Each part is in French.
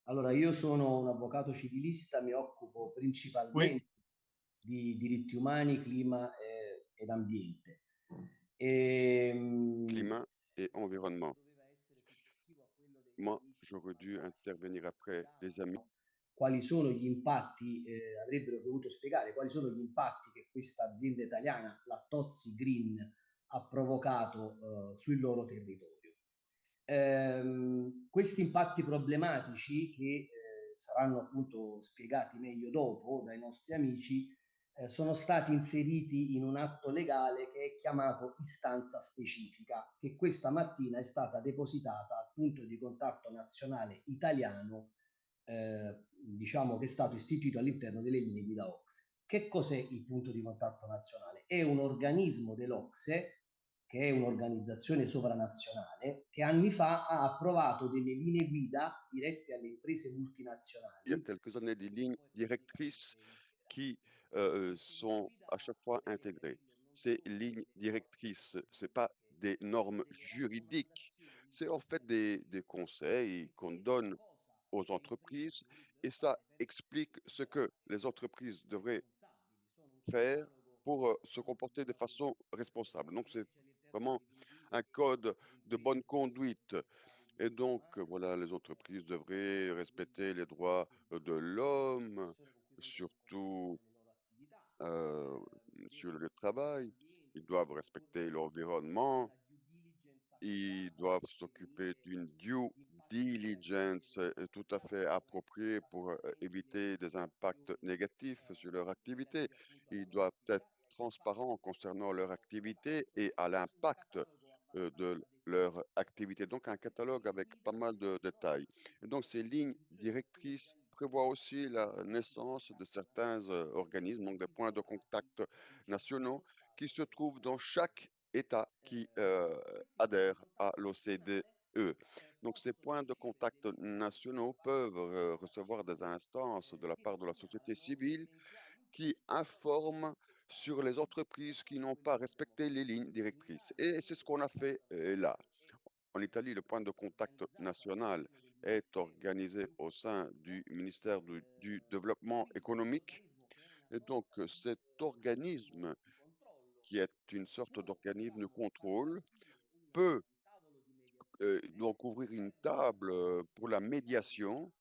Allora, io sono un avvocato civilista, mi occupo Oui, principalmente di diritti umani, clima ed ambiente. Ehm, climat et environnement. doveva essere successivo a quello dei Moi, gremici j'aurais dû intervenir après les amis. italiano. Quali sono gli impatti, avrebbero dovuto spiegare quali sono gli impatti che questa azienda italiana, la Tozzi Green, ha provocato sul loro territorio. Questi impatti problematici che saranno appunto spiegati meglio dopo dai nostri amici sono stati inseriti in un atto legale che è chiamato istanza specifica, che questa mattina è stata depositata al punto di contatto nazionale italiano, diciamo che è stato istituito all'interno delle linee guida OCSE. Che cos'è il punto di contatto nazionale? È un organismo dell'OCSE, che è un'organizzazione sovranazionale, che anni fa ha approvato delle linee guida dirette alle imprese Il y a multinazionali. quelques années, des lignes directrices qui sont à chaque fois intégrées. Ces lignes directrices, c'est pas des normes juridiques, c'est en fait des conseils qu'on donne aux entreprises et ça explique ce que les entreprises devraient faire pour se comporter de façon responsable. Donc c'est vraiment un code de bonne conduite. Et donc, voilà, les entreprises devraient respecter les droits de l'homme, surtout euh, sur le travail. Ils doivent respecter l'environnement. Ils doivent s'occuper d'une due diligence tout à fait appropriée pour éviter des impacts négatifs sur leur activité. Ils doivent être transparents concernant leur activité et à l'impact de leur activité. Donc, un catalogue avec pas mal de détails. Et donc, ces lignes directrices prévoient aussi la naissance de certains organismes, donc des points de contact nationaux qui se trouvent dans chaque États qui adhèrent à l'OCDE. Donc, ces points de contact nationaux peuvent recevoir des instances de la part de la société civile qui informent sur les entreprises qui n'ont pas respecté les lignes directrices. Et c'est ce qu'on a fait là. En Italie, le point de contact national est organisé au sein du ministère du Développement économique. Et donc, cet organisme qui est une sorte d'organisme de contrôle, peut donc ouvrir une table pour la médiation,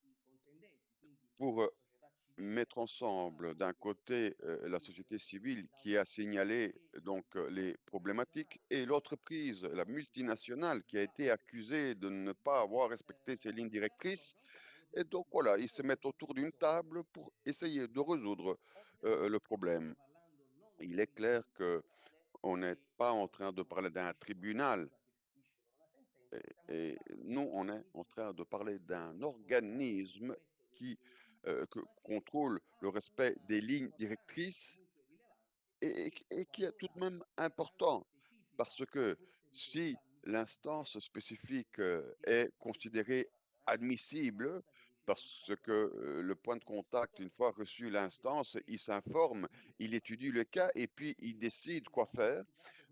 pour mettre ensemble d'un côté la société civile qui a signalé donc les problématiques et l'entreprise, la multinationale qui a été accusée de ne pas avoir respecté ces lignes directrices. Et donc voilà, ils se mettent autour d'une table pour essayer de résoudre le problème. Il est clair que on n'est pas en train de parler d'un tribunal. Et nous, on est en train de parler d'un organisme qui contrôle le respect des lignes directrices et qui est tout de même important parce que si l'instance spécifique est considérée admissible, parce que le point de contact, une fois reçu l'instance, il s'informe, il étudie le cas et puis il décide quoi faire.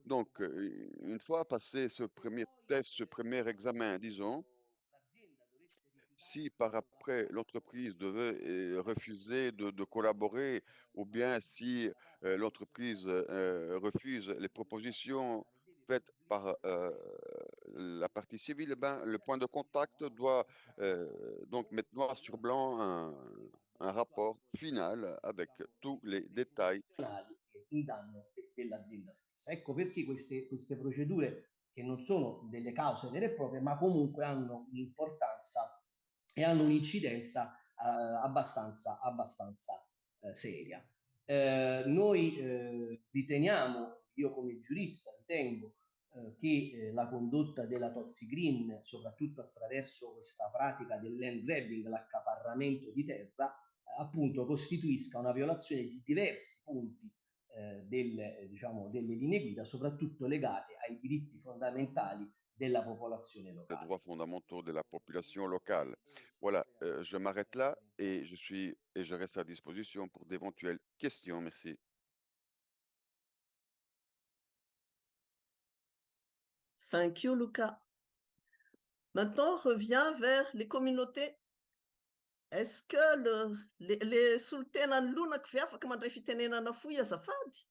Donc, une fois passé ce premier test, ce premier examen, disons, si par après l'entreprise devait refuser de collaborer ou bien si l'entreprise refuse les propositions faites par la partie civile, eh ben, le point de contact doit donc mettre noir sur blanc un rapport final avec tous les détails. In danno dell'azienda stessa. Ecco perché queste procedure, che non sono delle cause vere e proprie, ma comunque hanno un'importanza e hanno un'incidenza abbastanza seria. Noi riteniamo, io come giurista ritengo che la condotta della Tozzi Green, soprattutto attraverso questa pratica del land grabbing, l'accaparramento di terra, appunto costituisca una violazione di diversi punti delle linee guida, soprattutto legate ai diritti fondamentali della popolazione Les locale. droits fondamentaux de la population locale. Voilà, je m'arrête là et je reste à disposition pour d'éventuelles questions. Merci. thank you, Luca. Maintenant, on revient vers les communautés Est-ce que les sultana lonak ve afaka mandray fitenenana foy azafady?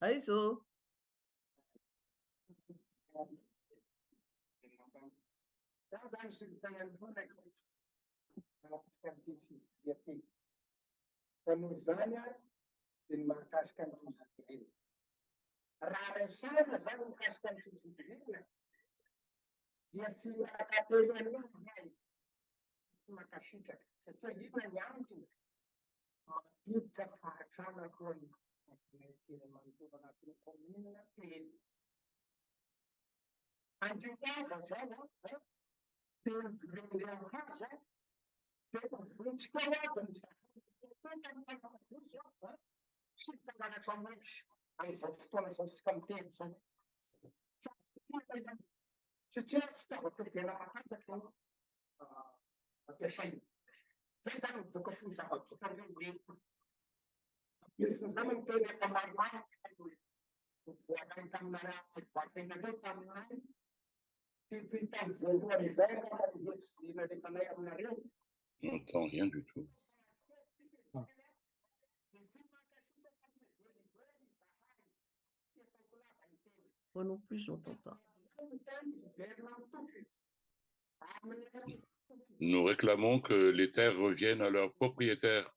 Aizo. On n'entend rien du tout. Moi non plus, je n'entends pas. Nous réclamons que les terres reviennent à leurs propriétaires.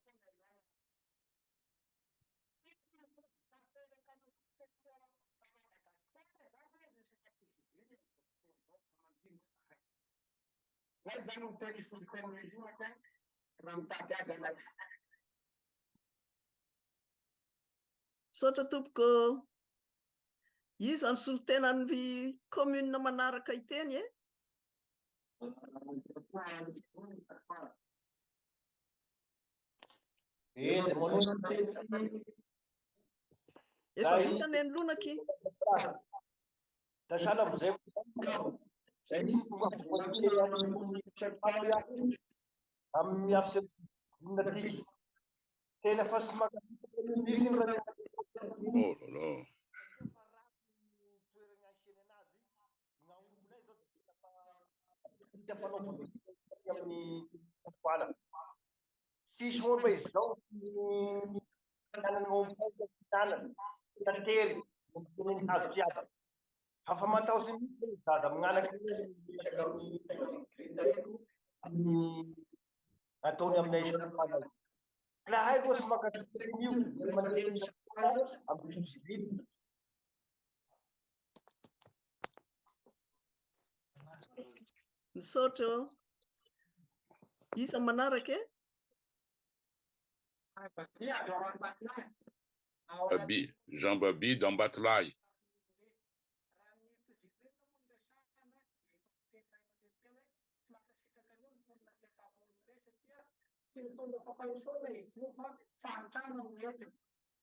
Saotra tompoko, iza ny solotenan'ny commune manaraka iteny e? Efa vitany ny lonaky. Oh là là. Misaotra, iza manaraka e? Jean Babi d'Ambatlay.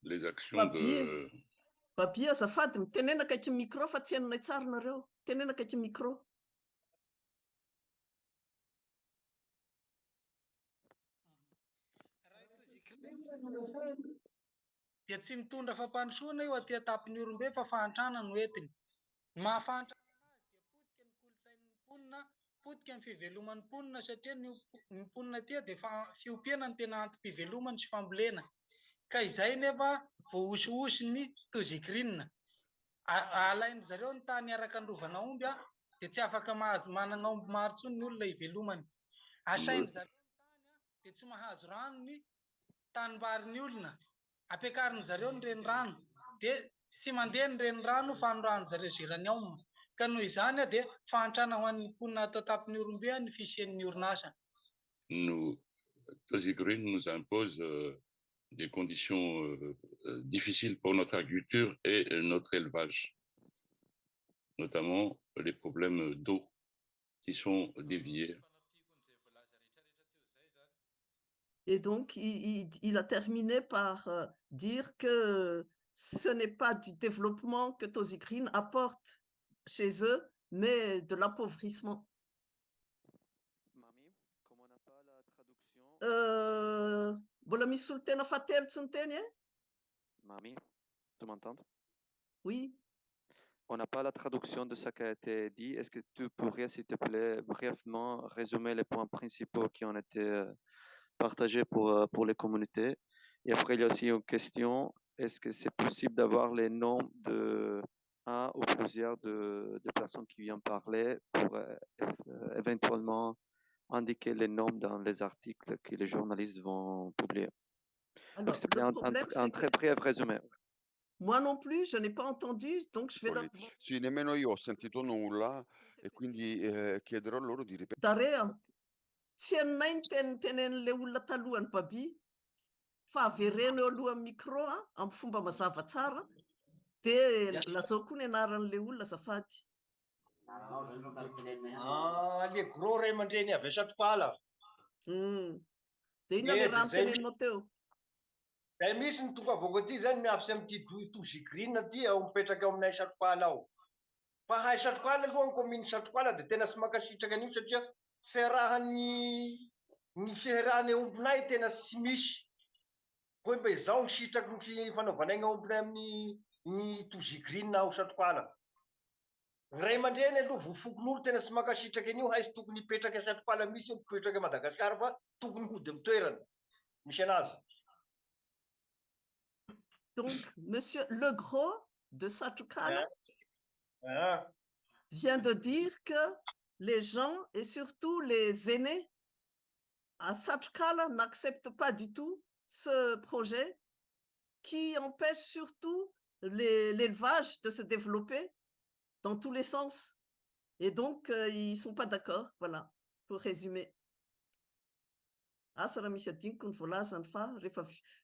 Les actions de... Babi azafady mitenena akaiky micro fa tsy hainonay tsara nareo. Tenena akaiky micro. Dia tsy mitondra fampandrosoana io aty atapin'ny olombe fa fahantrana no entiny. Mahafantrana azy dia potika ny kolotsain'ny mponina, potika ny fiveloman'ny mponina satria ny mponina tia dia fiompiana ny tena antom-pivelomany sy fambolena. Ka izay nefa voahosihosy ny tozikrina. Alainy zareo ny tany araka ny rovana omby dia tsy afaka manana omby maro intsony ny olona hivelomany. Asainy zareo ny tany dia tsy mahazo rano ny tanimbary olona. Ampiakariny zareo ny renirano dia sy mandeha ny renirano fanorano zareo zerany ao. Ka noho izany dia fahantrana ho an'ny mponina ato atapin'ny orombe ny fisian'ny orinasa. Nous, Tozigreen nous impose des conditions difficiles pour notre agriculture et notre élevage, notamment les problèmes d'eau qui sont déviés. Et donc, il a terminé par dire que ce n'est pas du développement que Tozigreen apporte chez eux, mais de l'appauvrissement. Mami, comme on n'a pas la traduction. Mbola misy solotena fahatelo tsy ny teny e? Mami. Tu m'entends? Oui. On n'a pas la traduction de ce qui a été dit. Est-ce que tu pourrais, s'il te plaît, brièvement résumer les points principaux qui ont été partagés pour les communautés? Et après, il y a aussi une question. Est-ce que c'est possible d'avoir les noms de un ou plusieurs de personnes qui viennent parler pour éventuellement indiquer les noms dans les articles que les journalistes vont publier? Donc, Alors, s'il te plaît, le problème, un c'est très que bref résumé. moi non plus, je n'ai pas entendu, donc je vais leur demander. Sì, nemmeno io ho sentito nulla e quindi chiederò loro di ripetere. Darea, tien main tenen le olona talohany babi, fa avereny eo alohan'ny micro amin'ny fomba mazava tsara, dia lazao koa ny anaran'le olona azafady. Le gros ray aman-dreny avy Satroala. Dia inona le raha noteneninao teo? Zay misy ny tonga avako aty zany miafy amin'ity tozy green aty ao mipetraka ao aminay Satroala ao. Fa hay Satroala aloha ny commune Satroala de tena tsy mankasitraka an'io satria fiarahan'ny fiarahany ombinay tena tsy misy. Koa mbe zao ny sitraky ny fanaovanay ombinay amin'ny ny tozy green ao Satroala. Ray aman-dreny aloha vofokon'olo tena tsy mankasitraka an'io hay tokony hipetraka Satroala misy mipetraka Madagasikara fa tokony hody amin'ny toerana misy anazy. Donc, Monsieur Legros de Satroukala Ah. vient de dire que les gens, et surtout les aînés, à Satroukala n'acceptent pas du tout ce projet qui empêche surtout l'élevage de se développer dans tous les sens. Et donc, ils ne sont pas d'accord, voilà, pour résumer.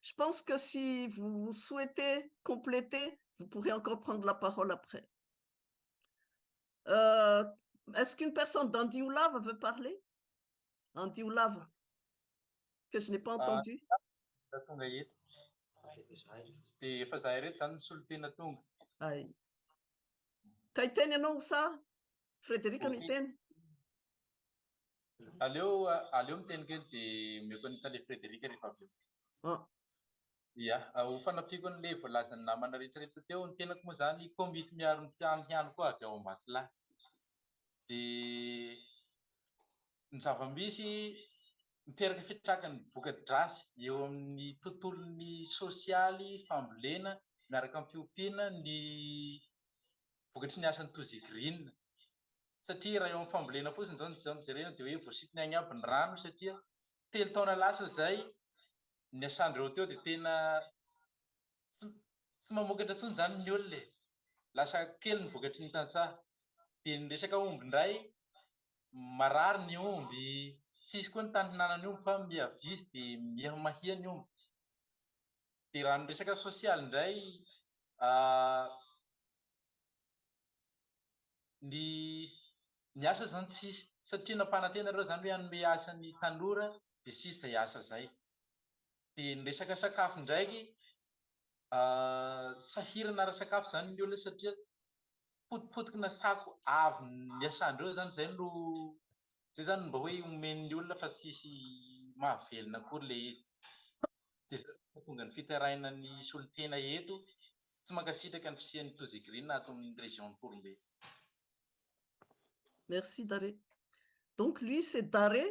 Je pense que si vous souhaitez compléter, vous pourrez encore prendre la parole après. Est-ce qu'une personne d'Andioulav veut parler? Andioulav, que je n'ai pas entendu. Kaiten ianao sa? Frédéric miteny. Aleo miteny kely dia meko an'itany Frédéric rehefa avy eo. Ia, ho fanampiako an'ilay voalazan'ny namana rehetrarehetra teo, ny tenako moa zany komity miaro ny tiany koa avy ao Ambatolahy. Dia ny zava-misy miteraka fitrakany voka-drasy eo amin'ny tontolon'ny sosialy, fambolena, miaraka amin'ny fiompiana ny vokatry ny asan'ny tozy green. Satria raha eo amin'ny fambolena fotsiny zao ny jerena dia hoe voasitiny agny aby ny rano satria 3 taona lasa zay ny asandreo teo dia tena tsy mamokatra intsony zany ny olona e. Lasa kely ny vokatry ny tantsaha. Dia ny resaka omby indray marary ny omby, tsisy koa ny tany hinanany omby fa miavisy dia mihamahia ny omby. Dia raha ny resaka sosialy indray ny asa zany tsisy satria nampanantena reo zany hoe hanome asa ny tanora dia tsisy izay asa zay. Dia ny resaka sakafo ndraiky sahirana ara-sakafo zany ny olona satria potipotiky na sako avy ny asandreo zany zay zany mba hoe omen'ny olona fa tsisy mahavelona akory le izy. Dia zay tonga ny fitaraina ny solon-tena eto tsy mankasitraka ny fisian'ny tozy green ato amin'ny région de Kourumbe. Merci Daré. Donc lui c'est Daré.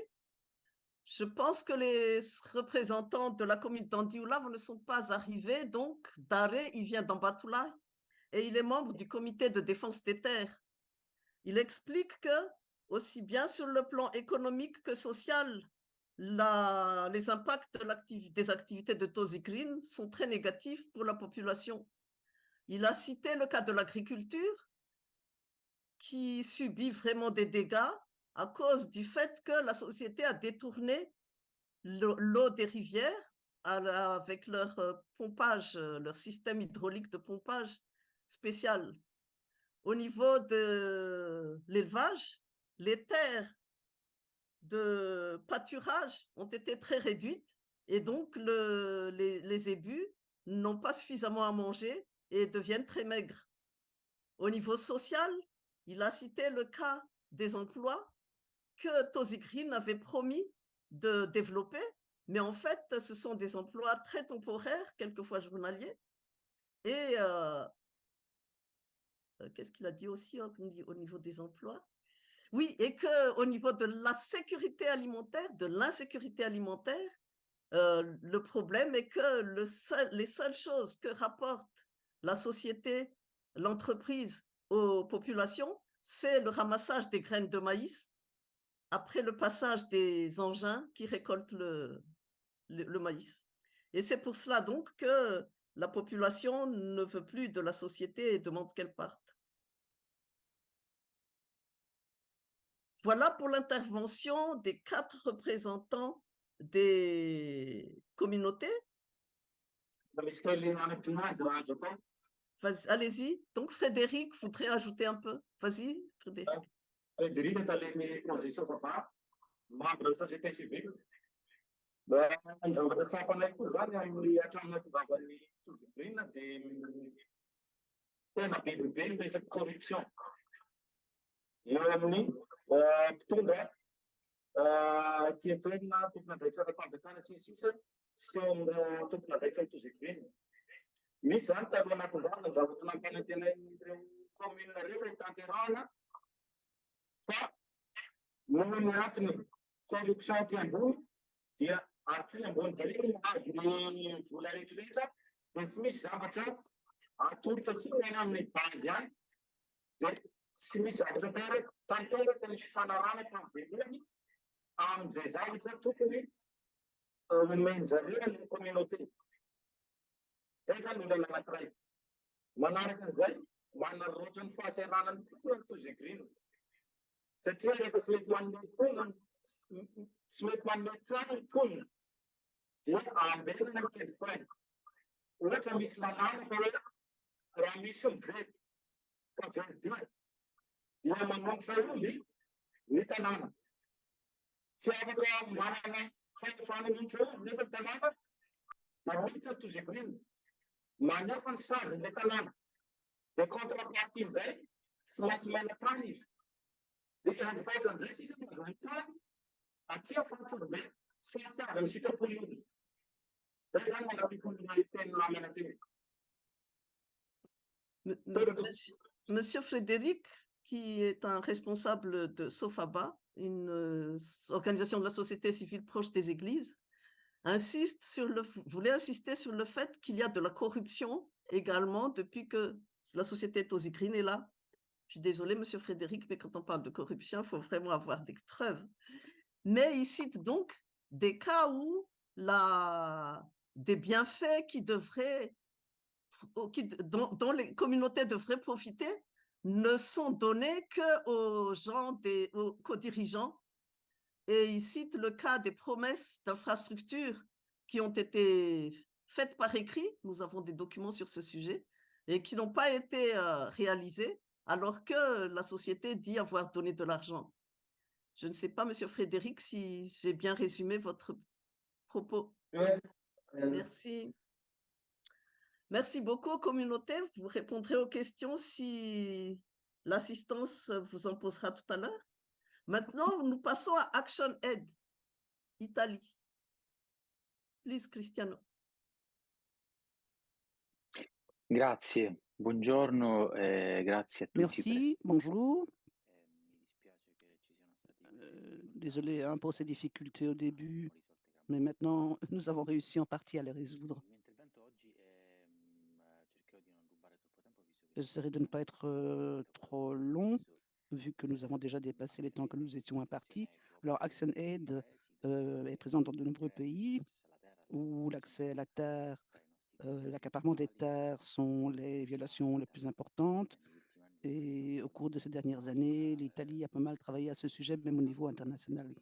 Je pense que les représentants de la commune d'Andioulav ne sont pas arrivés, donc Daré, il vient d'Ambatolaye et il est membre du comité de défense des terres. Il explique que, aussi bien sur le plan économique que social, les impacts des activités de Tozy Green sont très négatifs pour la population. Il a cité le cas de l'agriculture qui subit vraiment des dégâts à cause du fait que la société a détourné l'eau des rivières avec leur pompage, leur système hydraulique de pompage spécial. Au niveau de l'élevage, les terres de pâturage ont été très réduites et donc les ébus n'ont pas suffisamment à manger et deviennent très maigres. Au niveau social, il a cité le cas des emplois que Tozy Green avait promis de développer, mais en fait, ce sont des emplois très temporaires, quelquefois journaliers, Et qu'est-ce qu'il a dit aussi au niveau des emplois? Oui, et qu'au niveau de la sécurité alimentaire, de l'insécurité alimentaire, le problème est que les seules choses que rapporte la société, l'entreprise aux populations, c'est le ramassage des graines de maïs après le passage des engins qui récoltent le maïs. Et c'est pour cela donc que la population ne veut plus de la société et demande qu'elle parte. Voilà pour l'intervention des 4 représentants des communautés. Allez-y. Donc, Frédéric voudrait ajouter un peu. Vas-y, Frédéric. Frédéric est allé mes positions papa, membre de la société civile. Ny zavatra tsy hampanaiko zany amin'ny hatramin'ny tovavany Tozigrina dia tena be dia be ny resaky corruption. Eo amin'ny mpitondra tiatoena tompon'andraikitra ara-panjakana sy ny sisa sy eo amin'ny tompon'andraikitra Tozigrina. Misy zany taloha anatin-drano ny zavatra nampianantenan'ireo commune rehetra tanterahana fa noho ny antony corruption aty ambony dia aty ambony be no mahazo ny vola rehetrarehetra dia tsy misy zavatra atolotra sy ny amin'ny base ihany dia tsy misy zavatra tanteraka ny fifanarana fa mivelony amin'izay zavatra tokony omeny zareo ny communauté. Zay zany olana anankiray. Manaraka an'izay manararaotra ny fahasahiranany kokoa ny Tozigrina satria rehefa tsy mety manome mponina tsy mety manome trano ny mponina dia ambelana ny tedi-taina. Ohatra misy lalàna fa hoe raha misy mivery ka veridia dia manombotra omby ny tanàna. Tsy afaka manana fahefana mihitsy omby nefa ny tanàna da miditra Tozigrina manefa ny sazin'ilay tanàna dia contrepartie-n'izay tsy maintsy maina tany izy. Dia andrikatra an'izay sisa mahazo ny tany aty afatr'olombe fa tsy avy amin'ny sitrapon'ny olona. Zay zany manapikondrina teny lamina teny. Monsieur Frédéric, qui est un responsable de Sofaba, une organisation de la société civile proche des églises, voulait insister sur le fait qu'il y a de la corruption également depuis que la société Tozigrine est là. Je suis désolée, Monsieur Frédéric, mais quand on parle de corruption, il faut vraiment avoir des preuves. Mais il cite donc des cas où des bienfaits dont les communautés devraient profiter ne sont donnés qu'aux gens, qu'aux dirigeants. Et il cite le cas des promesses d'infrastructures qui ont été faites par écrit. Nous avons des documents sur ce sujet et qui n'ont pas été réalisées alors que la société dit avoir donné de l'argent. Je ne sais pas, Monsieur Frédéric, si j'ai bien résumé votre propos. Merci. Merci beaucoup, communauté. Vous répondrez aux questions si l'assistance vous en posera tout à l'heure. Maintenant, nous passons à Action Aid, Italie. Please, Cristiano. Grazie, buongiorno, grazie a tutti. Merci, bonjour. Désolé pour ces difficultés au début, mais maintenant, nous avons réussi en partie à les résoudre. J'essaierai de ne pas être trop long, vu que nous avons déjà dépassé les temps que nous étions impartis. Alors, Action Aid est présent dans de nombreux pays où l'accès à la terre, l'accaparement des terres sont les violations les plus importantes. Et au cours de ces dernières années, l'Italie a pas mal travaillé à ce sujet, même au niveau international.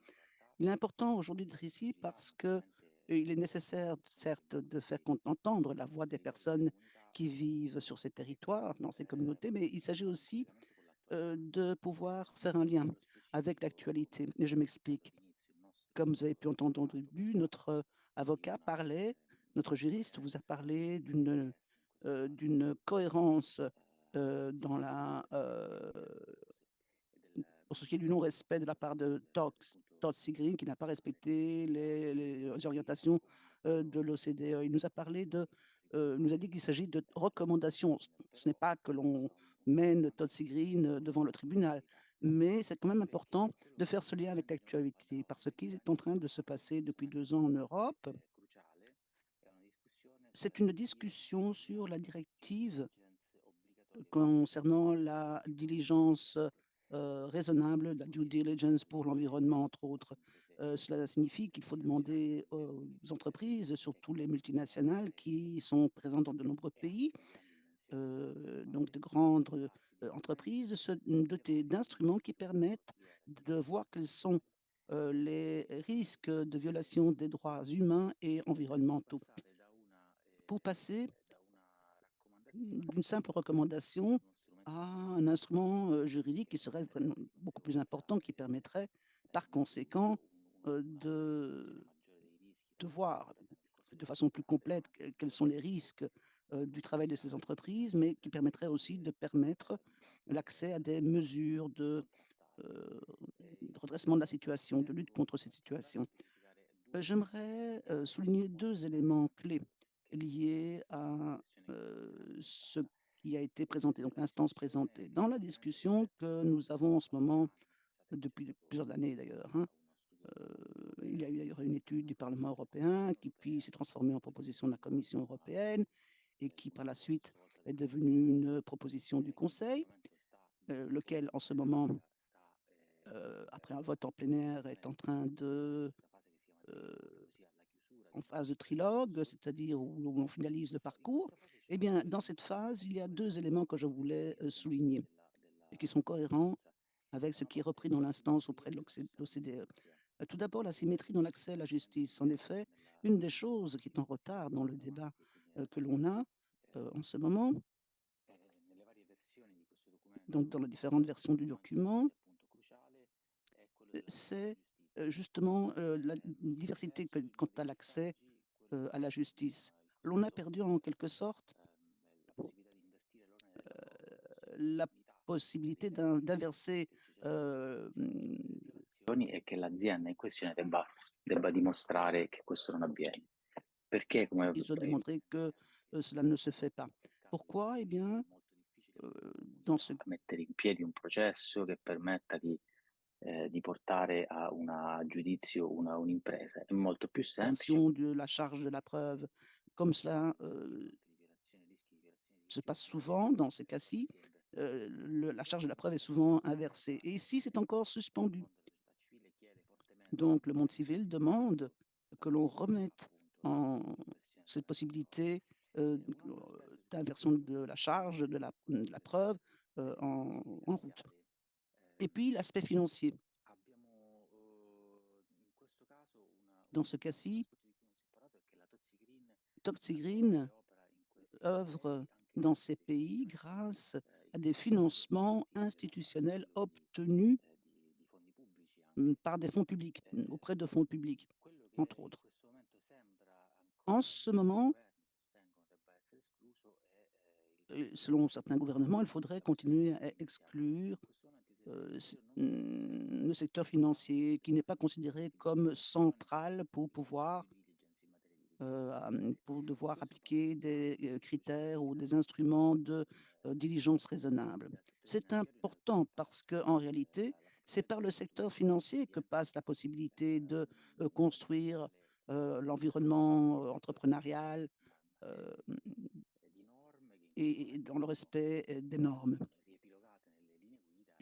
Il est important aujourd'hui d'être ici parce qu'il est nécessaire, certes, de faire entendre la voix des personnes qui vivent sur ces territoires, dans ces communautés, mais il s'agit aussi de pouvoir faire un lien avec l'actualité. Et je m'explique. Comme vous avez pu entendre au début, notre avocat parlait, notre juriste vous a parlé d'une cohérence pour ce qui est du non-respect de la part de Tozigrine, qui n'a pas respecté les orientations de l'OCDE. Il nous a parlé de nous a dit qu'il s'agit de recommandations. Ce n'est pas que l'on mène Todd Green devant le tribunal, mais c'est quand même important de faire ce lien avec l'actualité, parce qu'il est en train de se passer depuis 2 ans en Europe. C'est une discussion sur la directive concernant la diligence raisonnable, la due diligence pour l'environnement, entre autres. Cela signifie qu'il faut demander aux entreprises, surtout les multinationales qui sont présentes dans de nombreux pays, donc de grandes entreprises, de se doter d'instruments qui permettent de voir quels sont les risques de violation des droits humains et environnementaux. Pour passer d'une simple recommandation à un instrument juridique qui serait beaucoup plus important, qui permettrait par conséquent de voir de façon plus complète quels sont les risques du travail de ces entreprises, mais qui permettrait aussi de permettre l'accès à des mesures de redressement de la situation, de lutte contre cette situation. J'aimerais souligner 2 éléments clés liés à ce qui a été présenté, donc l'instance présentée. Dans la discussion que nous avons en ce moment, depuis plusieurs années d'ailleurs, il y a eu d'ailleurs une étude du Parlement européen qui puis s'est transformée en proposition de la Commission européenne et qui par la suite est devenue une proposition du Conseil, lequel en ce moment, après un vote en plénière, est en train de en phase de trilogue, c'est-à-dire où on finalise le parcours. Eh bien, dans cette phase, il y a 2 éléments que je voulais souligner et qui sont cohérents avec ce qui est repris dans l'instance auprès de l'OCDE. Tout d'abord, la symétrie dans l'accès à la justice. En effet, une des choses qui est en retard dans le débat que l'on a en ce moment, donc dans les différentes versions du document, c'est justement la diversité quant à l'accès à la justice. L'on a perdu en quelque sorte la possibilité d'inverser e che l'azienda in questione debba dimostrare che questo non avviene. Perché, come ils ont démontré que cela ne se fait pas. Pourquoi? Eh bien, dans ce mettere in piedi un processo che permetta di portare a un giudizio un'impresa è molto più semplice. de la charge de la preuve, comme cela se passe souvent dans ces cas-ci, la charge de la preuve est souvent inversée. Et ici, c'est encore suspendu. Donc, le monde civil demande que l'on remette en cette possibilité d'inversion de la charge de la preuve en route. Et puis, l'aspect financier. Dans ce cas-ci, Todd Green œuvre dans ces pays grâce à des financements institutionnels obtenus par des fonds publics, auprès de fonds publics, entre autres. En ce moment, selon certains gouvernements, il faudrait continuer à exclure le secteur financier qui n'est pas considéré comme central pour devoir appliquer des critères ou des instruments de diligence raisonnable. C'est important parce qu'en réalité, c'est par le secteur financier que passe la possibilité de construire l'environnement entrepreneurial et dans le respect des normes.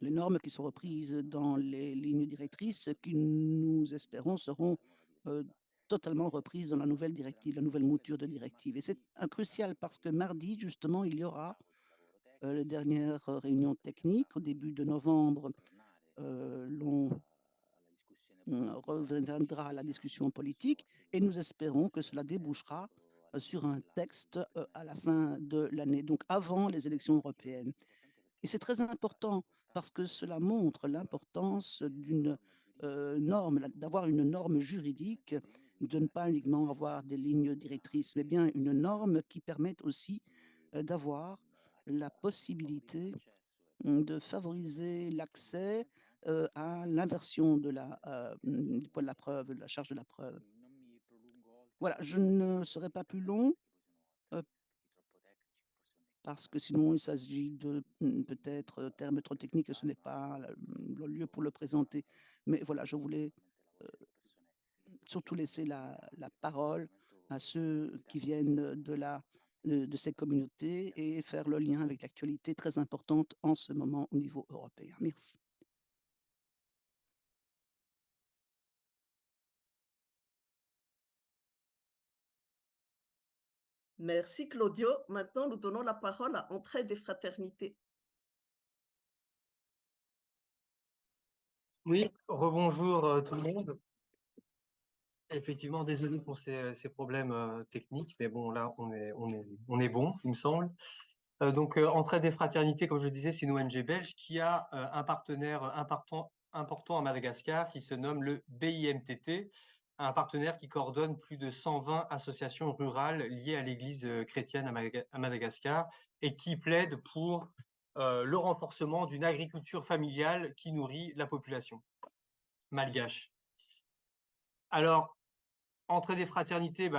Les normes qui sont reprises dans les lignes directrices qui, nous espérons, seront totalement reprises dans la nouvelle directive, la nouvelle mouture de directive. Et c'est crucial parce que mardi, justement, il y aura la dernière réunion technique. Au début de novembre, l'on reviendra à la discussion politique et nous espérons que cela débouchera sur un texte à la fin de l'année, donc avant les élections européennes. Et c'est très important parce que cela montre l'importance d'une norme, d'avoir une norme juridique, de ne pas uniquement avoir des lignes directrices, mais bien une norme qui permette aussi d'avoir la possibilité de favoriser l'accès à l'inversion du poids de la preuve, de la charge de la preuve. Voilà, je ne serai pas plus long. parce que sinon il s'agit de peut-être termes trop techniques et ce n'est pas le lieu pour le présenter. Mais voilà, je voulais surtout laisser la parole à ceux qui viennent de ces communautés et faire le lien avec l'actualité très importante en ce moment au niveau européen. Merci. Merci Claudio. Maintenant, nous donnons la parole à Entraide et Fraternité. Oui, rebonjour tout le monde. Effectivement, désolé pour ces problèmes techniques, mais bon, là, on est bon, il me semble. Donc, Entraide et Fraternité, comme je le disais, c'est une ONG belge qui a un partenaire important à Madagascar qui se nomme le BIMTT, un partenaire qui coordonne plus de 120 associations rurales liées à l'Église chrétienne à Madagascar et qui plaide pour le renforcement d'une agriculture familiale qui nourrit la population malgache. Alors, Entraide et Fraternité,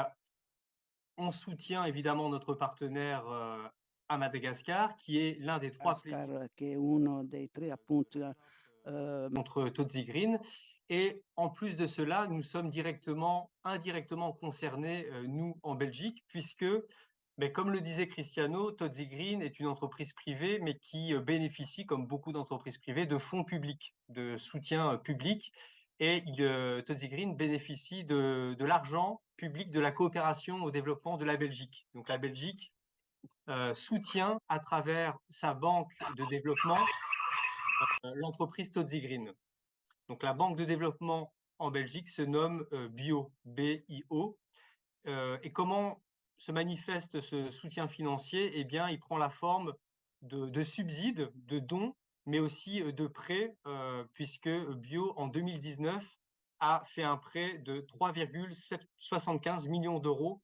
on soutient évidemment notre partenaire à Madagascar, qui est l'un des trois contre Todzi Green. Et en plus de cela, nous sommes indirectement concernés, nous, en Belgique, puisque, comme le disait Cristiano, Todzi Green est une entreprise privée, mais qui bénéficie, comme beaucoup d'entreprises privées, de fonds publics, de soutien public. Et Todzi Green bénéficie de l'argent public de la coopération au développement de la Belgique. Donc la Belgique soutient à travers sa banque de développement l'entreprise Todzi Green. Donc la banque de développement en Belgique se nomme BIO, B-I-O. Et comment se manifeste ce soutien financier? Eh bien, il prend la forme de subsides, de dons, mais aussi de prêts, puisque BIO, en 2019, a fait un prêt de 3,75 millions d'euros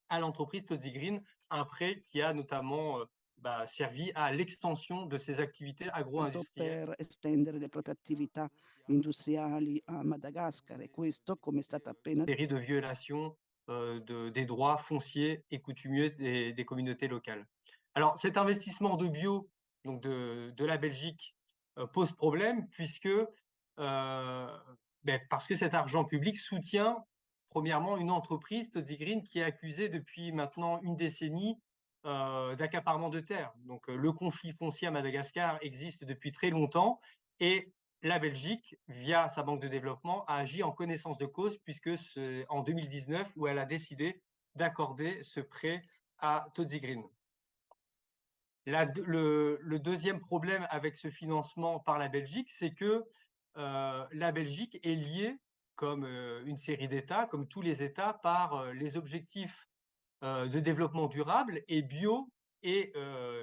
à l'entreprise Todzi Green, un prêt qui a notamment servi à l'extension de ses activités agro-industrielles. Per estendere le proprie attività industriali a Madagascar e questo, come è stato appena Une série de violations des droits fonciers et coutumiers des communautés locales. Alors, cet investissement de bio, donc de la Belgique, pose problème puisque parce que cet argent public soutient premièrement une entreprise, Todzi Green, qui est accusée depuis maintenant une décennie d'accaparement de terres. Donc le conflit foncier à Madagascar existe depuis très longtemps et la Belgique, via sa banque de développement, a agi en connaissance de cause puisque c'est en 2019 où elle a décidé d'accorder ce prêt à Todzi Green. Le deuxième problème avec ce financement par la Belgique, c'est que la Belgique est liée, comme une série d'États, comme tous les États, par les objectifs de développement durable, et bio est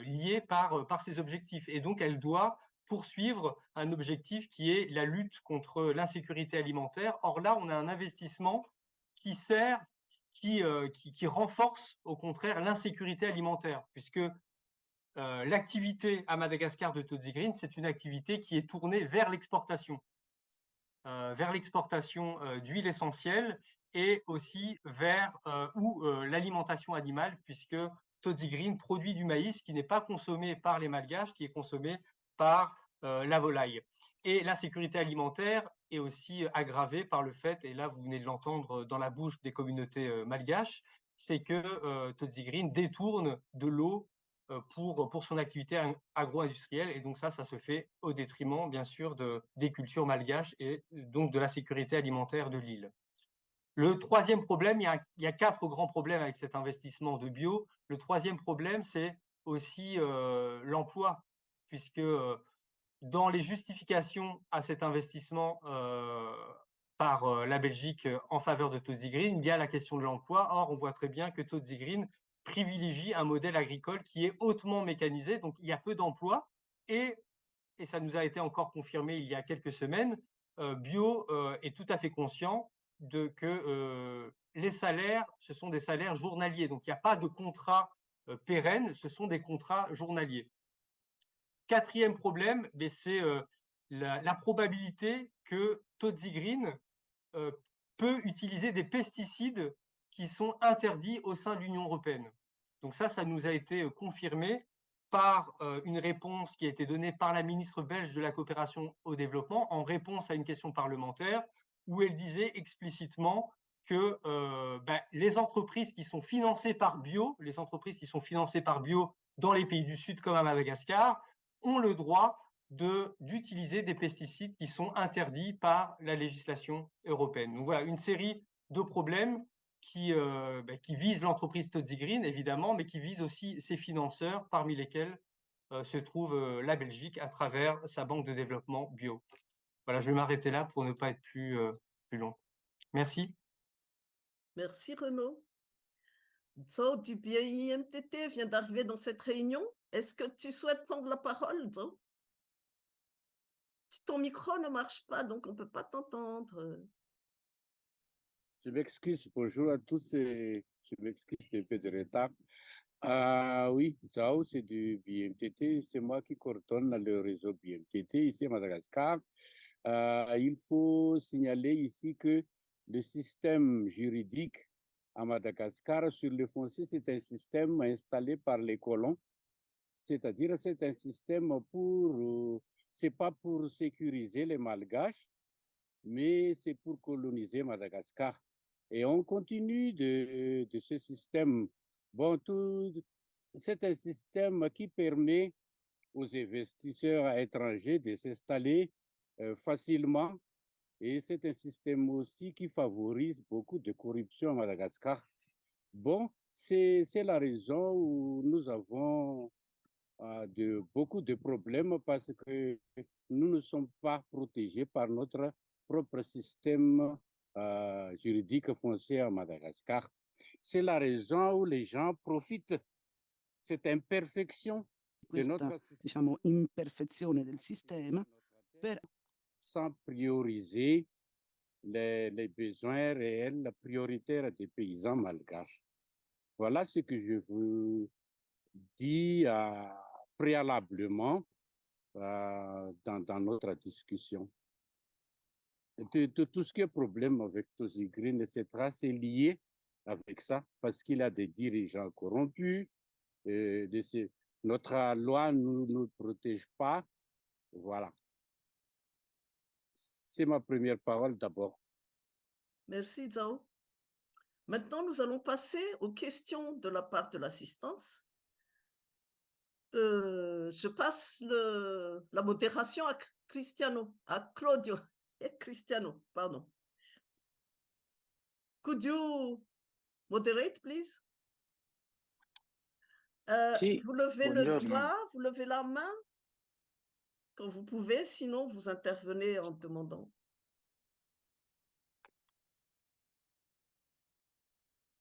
lié par ces objectifs. Et donc, elle doit poursuivre un objectif qui est la lutte contre l'insécurité alimentaire. Or là, on a un investissement qui renforce au contraire l'insécurité alimentaire, puisque l'activité à Madagascar de Todzi Green, c'est une activité qui est tournée vers l'exportation d'huile essentielle et aussi vers l'alimentation animale, puisque Todzi Green produit du maïs qui n'est pas consommé par les Malgaches, qui est consommé par la volaille. Et l'insécurité alimentaire est aussi aggravée par le fait, et là vous venez de l'entendre dans la bouche des communautés malgaches, c'est que Todzi Green détourne de l'eau pour son activité agro-industrielle, et donc ça se fait au détriment bien sûr des cultures malgaches et donc de la sécurité alimentaire de l'île. Le troisième problème, il y a 4 grands problèmes avec cet investissement de bio. Le troisième problème, c'est aussi l'emploi, puisque dans les justifications à cet investissement par la Belgique en faveur de Todzi Green, il y a la question de l'emploi. Or, on voit très bien que Todzi Green privilégie un modèle agricole qui est hautement mécanisé, donc il y a peu d'emplois, et ça nous a été encore confirmé il y a quelques semaines, Bio est tout à fait conscient que les salaires, ce sont des salaires journaliers, donc il n'y a pas de contrat pérenne, ce sont des contrats journaliers. Quatrième problème, c'est la probabilité que Todzi Green peut utiliser des pesticides qui sont interdits au sein de l'Union européenne. Donc ça nous a été confirmé par une réponse qui a été donnée par la ministre belge de la coopération au développement en réponse à une question parlementaire où elle disait explicitement que les entreprises qui sont financées par bio, dans les pays du Sud comme à Madagascar, ont le droit d'utiliser des pesticides qui sont interdits par la législation européenne. Donc voilà, une série de problèmes qui visent l'entreprise Todzi-Green, évidemment, mais qui visent aussi ses financeurs, parmi lesquels se trouve la Belgique à travers sa banque de développement bio. Voilà, je vais m'arrêter là pour ne pas être plus long. Merci. Merci Renaud. Zhao du BIMTT vient d'arriver dans cette réunion. Est-ce que tu souhaites prendre la parole, Zhao? Ton micro ne marche pas, donc on ne peut pas t'entendre. Je m'excuse, bonjour à tous et je m'excuse d'un peu de retard. Oui, Zhao, c'est du BIMTT, c'est moi qui coordonne le réseau BIMTT ici à Madagascar. Il faut signaler ici que le système juridique à Madagascar sur le foncier, c'est un système installé par les colons, c'est-à-dire c'est un système c'est pas pour sécuriser les Malgaches, mais c'est pour coloniser Madagascar. Et on continue de ce système. Bon, c'est un système qui permet aux investisseurs étrangers de s'installer facilement. Et c'est un système aussi qui favorise beaucoup de corruption à Madagascar. Bon, c'est la raison où nous avons beaucoup de problèmes parce que nous ne sommes pas protégés par notre propre système juridique foncier à Madagascar. C'est la raison où les gens profitent cette imperfection de notre diciamo, imperfezione del sistema sans prioriser les besoins réels, prioritaires des paysans malgaches. Voilà ce que je vous dis préalablement dans notre discussion. Tout ce qui est problème avec Todzi-Green, etc., c'est lié avec ça, parce qu'il a des dirigeants corrompus. Notre loi ne nous protège pas. Voilà. C'est ma première parole d'abord. Merci, Zhao. Maintenant, nous allons passer aux questions de la part de l'assistance. Je passe la modération à Claudio. Cristiano, pardon. Could you moderate, please? Sì, vous levez le buongiorno. doigt, vous levez la main quand vous pouvez, sinon vous intervenez en demandant.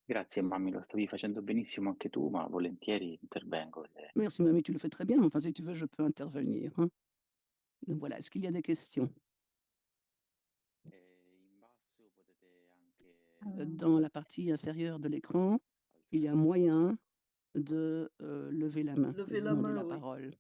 Grazie, Mammi, lo stavi facendo benissimo anche tu, ma volentieri intervengo. Merci, Mamie, tu le fais très bien. Enfin, si tu veux, je peux intervenir. Hein. Donc voilà, est-ce qu'il y a des questions? Dans la partie inférieure de l'écran, il y a moyen de lever la main, Lever de la demander main, la oui. parole.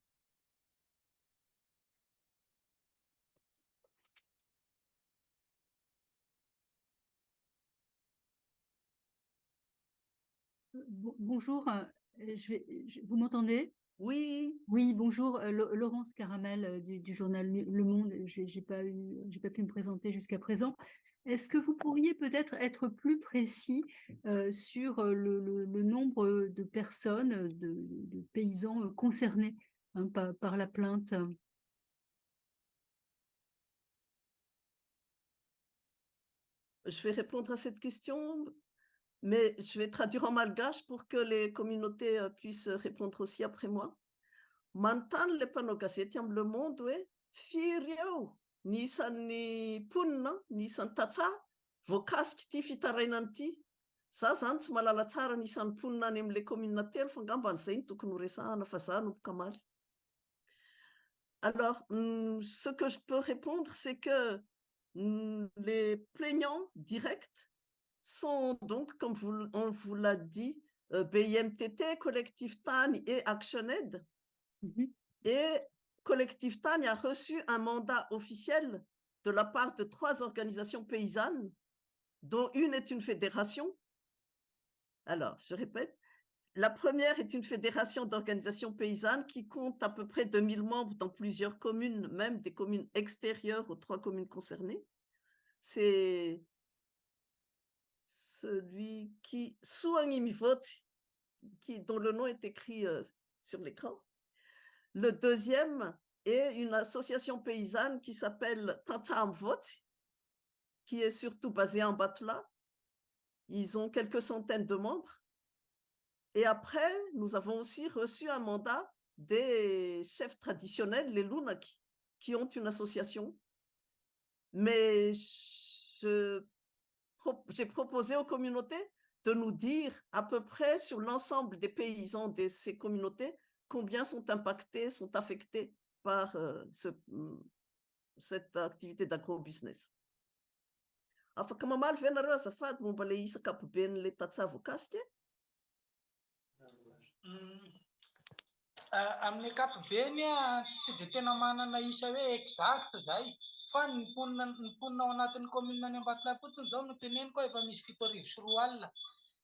Bonjour, vous m'entendez? Oui. Oui, bonjour, Laurence Caramel du journal Le Monde. J'ai pas pu me présenter jusqu'à présent. Est-ce que vous pourriez peut-être être plus précis sur le nombre de personnes, de paysans concernés hein, par la plainte? Je vais répondre à cette question, mais je vais traduire en malgache pour que les communautés puissent répondre aussi après moi. Mantan le panao gazety amin'ny Le Monde hoe firy eo ny isan'ny mponina, ny isan'ny tantsaha voakasika ity fitarainana ity. Za zany tsy malala tsara ny isan'ny mponina any amin'ilay commune telo fa ngamba an'izay no tokony ho resahana fa za no mpikamaly. Alors, ce que je peux répondre, c'est que les plaignants directs sont donc, comme on vous l'a dit, BIMTT, Collectif TAN et ActionAid. Et Collectif TAN a reçu un mandat officiel de la part de 3 organisations paysannes, dont une est une fédération. Alors, je répète, La première est une fédération d'organisations paysannes qui compte à peu près 2000 membres dans plusieurs communes, même des communes extérieures aux 3 communes concernées. C'est celui qui, dont le nom est écrit sur l'écran. Le deuxième est une association paysanne qui s'appelle Tatamvot, qui est surtout basée en Batla. Ils ont quelques centaines de membres. Et après, nous avons aussi reçu un mandat des chefs traditionnels, les Lunaki, qui ont une association. Mais j'ai proposé aux communautés de nous dire à peu près sur l'ensemble des paysans de ces communautés combien sont impactés, sont affectés par cette activité d'agrobusiness. Afaka mamaly ve nareo azafady momba le isakapoben'le tatsavo kasika? Amin'ny ankapobeny tsy dia tena manana isa hoe exact zay fa ny mponina ao anatin'ny commune any Ambatolahy fotsiny zao no teneniko efa misy 7,4 alina.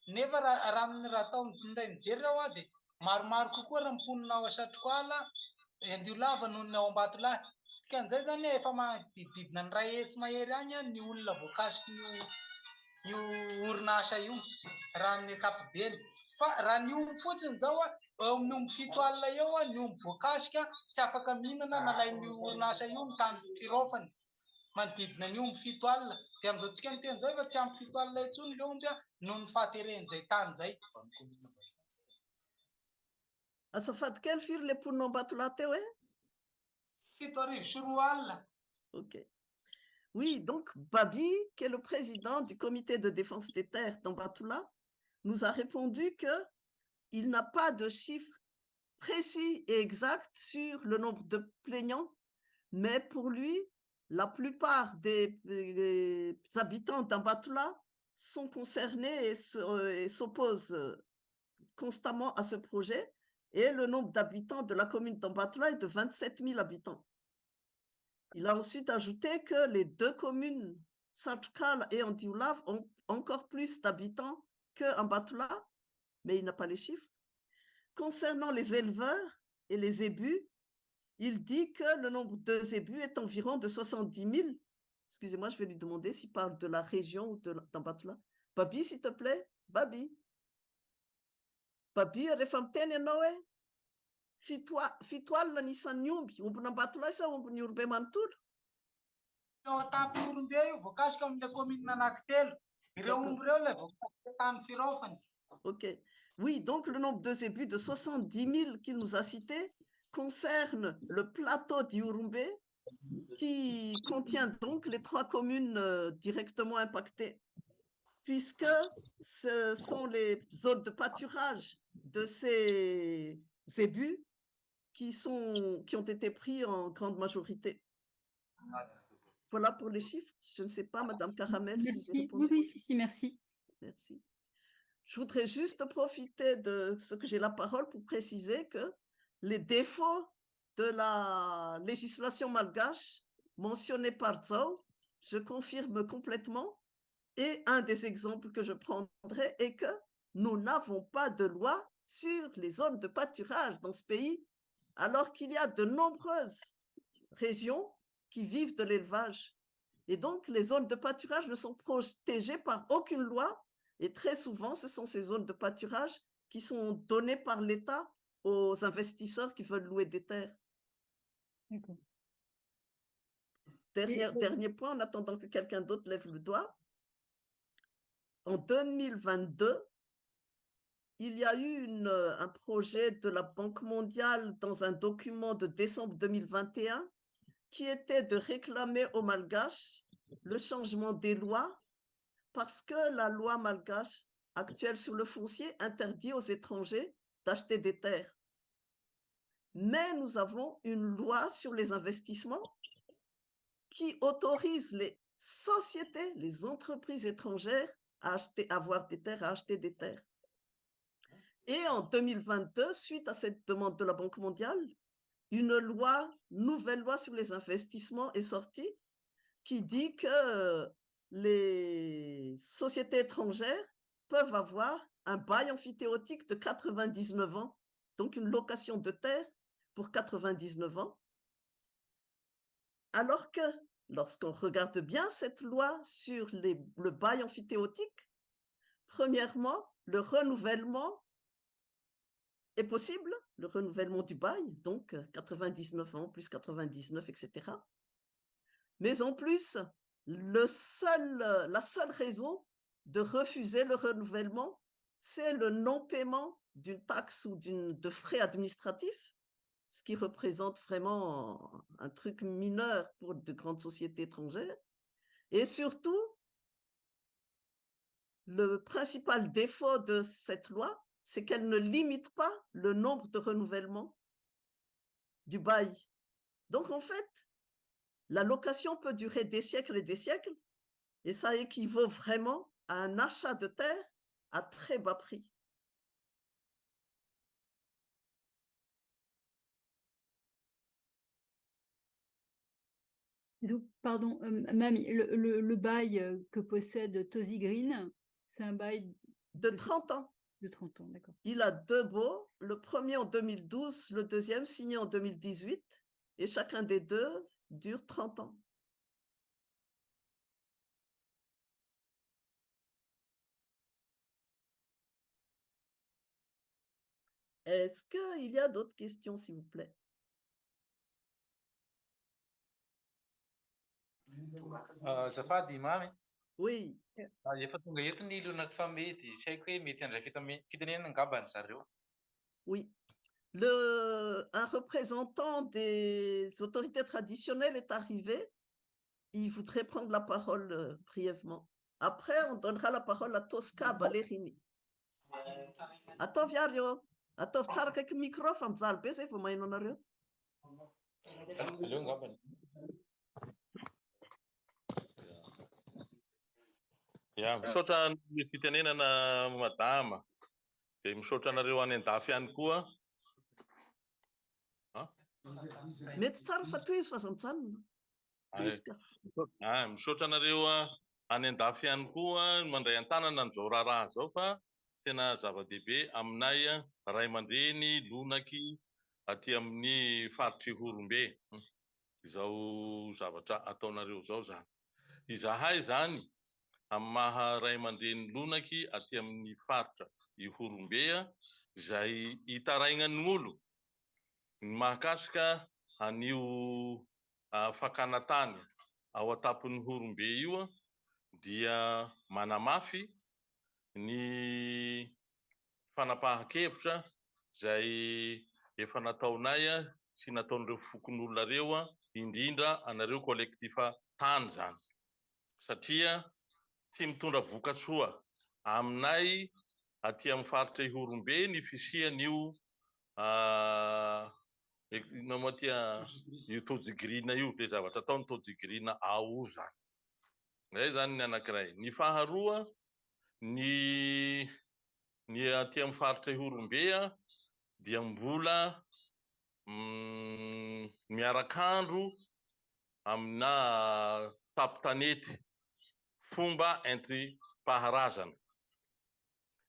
Nefa raha atao minday mijery aho dia maromaro kokoa raha mponina ao Satrokoala, Andiolava noho ny ao Ambatolahy. Dikan'izay zany efa manodididina ny 2 hetsy mahery any ny olona voakasiky io orinasa io raha amin'ny ankapobeny. Fa raha ny omby fotsiny zao eo amin'ny omby 7 alina eo ny omby voakasika tsy afaka mihinana nalain'ny orinasa io ny tany firofany manodidina ny omby 7 alina. Dia amin'izao tsika ny teny zao efa tsy ampy 7 alina intsony le omby noho ny fahateren'izay tany zay. Azafady kely firy le mponina ao Ambatolahy teo e? 7,4 alina. Ok. Oui, donc Babi, qui est le président du comité de défense des terres d'Ambatolahy, nous a répondu qu'il n'a pas de chiffre précis et exact sur le nombre de plaignants, mais pour lui, la plupart des habitants d'Ambatolahy sont concernés et s'opposent constamment à ce projet. Et le nombre d'habitants de la commune d'Ambatolahy est de 27 000 habitants. Il a ensuite ajouté que les 2 communes, Satrokoala et Andiolava, ont encore plus d'habitants qu'Ambatolahy, mais il n'a pas les chiffres. Concernant les éleveurs et les zébus, il dit que le nombre de zébus est environ de 70 000. Excusez-moi, je vais lui demander s'il parle de la région ou d'Ambatolahy. Babi, s'il te plaît. Babi. Babi, rehefa miteny ianao hoe fito alina ny isan'ny ombin'Ambatolahy sa ombin'ny Orombe manontolo? Eo atapy Orombe io voakasika amin'ilay commune anankitelo. Ireo omby ireo ilay voakasika tany firofany. Ok. Oui, donc le nombre de zébus de 70 000 qu'il nous a cité concerne le plateau d'Iurumbe qui contient donc les 3 communes directement impactées, puisque ce sont les zones de pâturage de ces zébus qui ont été pris en grande majorité. Voilà pour les chiffres. Je ne sais pas, Madame Caramel, si j'ai répondu. Oui, si, merci. Merci. Je voudrais juste profiter de ce que j'ai la parole pour préciser que les défauts de la législation malgache mentionnée par Zhao, je confirme complètement. Et un des exemples que je prendrai est que nous n'avons pas de loi sur les zones de pâturage dans ce pays, alors qu'il y a de nombreuses régions qui vivent de l'élevage. Et donc, les zones de pâturage ne sont protégées par aucune loi. Et très souvent, ce sont ces zones de pâturage qui sont données par l'État aux investisseurs qui veulent louer des terres. Dernier point, en attendant que quelqu'un d'autre lève le doigt. En 2022, il y a eu un projet de la Banque mondiale dans un document de décembre 2021 qui était de réclamer aux Malgaches le changement des lois parce que la loi malgache actuelle sur le foncier interdit aux étrangers d'acheter des terres. Mais nous avons une loi sur les investissements qui autorise les sociétés, les entreprises étrangères à avoir des terres, à acheter des terres. Et en 2022, suite à cette demande de la Banque mondiale, une nouvelle loi sur les investissements est sortie qui dit que les sociétés étrangères peuvent avoir un bail amphithéotique de 99 ans, donc une location de terre pour 99 ans, alors que lorsqu'on regarde bien cette loi sur le bail amphithéotique, premièrement, le renouvellement est possible, le renouvellement du bail, donc 99 ans plus 99, etc. Mais en plus, la seule raison de refuser le renouvellement, c'est le non-paiement d'une taxe ou de frais administratifs, ce qui représente vraiment un truc mineur pour de grandes sociétés étrangères. Et surtout, le principal défaut de cette loi, c'est qu'elle ne limite pas le nombre de renouvellements du bail. Donc, en fait, la location peut durer des siècles et des siècles, et ça équivaut vraiment à un achat de terre à très bas prix. Donc, pardon, Mamie, le bail que possède Tozy Green, c'est un bail de 30 ans. De 30 ans, d'accord. Il a 2 baux, le premier en 2012, le deuxième signé en 2018, et chacun des deux dure 30 ans. Est-ce qu'il y a d'autres questions, s'il vous plaît? Azafady mamy. Oui. Efa tonga eto ny ilonako fa mety, tsy haiko hoe mety handray fitenenana angamba zareo. Oui. Un représentant des autorités traditionnelles est arrivé. Il voudrait prendre la parole brièvement. Après, on donnera la parole à Tosca Ballerini. Atov Yario, atov tsara kaiky micro fa mijaly be zay vao maheno anareo. Aleo angamba. Ya, misaotra ny fitenenana madama. Dia misaotra anareo any an-dafy ihany koa. Mety tsara fa toy izy fa aza mijanona. Misaotra anareo any an-dafy ihany koa mandray an-tanana an'izao raharaha zao fa tena zava-dehibe aminay ray aman-dreny Lonaky aty amin'ny faritry Horombe. Izao zavatra ataonareo zao zany. Izahay zany amin'ny maha ray aman-dreny Lonaky aty amin'ny faritra Horombe izay hitarainan'ny olo ny mahakasika an'io fakana tany ao an-tampon'ny Horombe io dia manamafy ny fanapahan-kevitra izay efa nataonay sy nataon'ireo fokon'olona reo indrindra anareo kolektifa tany zany satria tsy mitondra vokatsoa aminay aty amin'ny faritra Horombe ny fisian'io namoatia io Tozy Green io le zavatra ataony Tozy Green ao zany. Zay zany ny anankiray. Ny faharoa ny aty amin'ny faritra Horombe dia mbola miarak'andro amina tapo-tanety fomba enti-paharazana.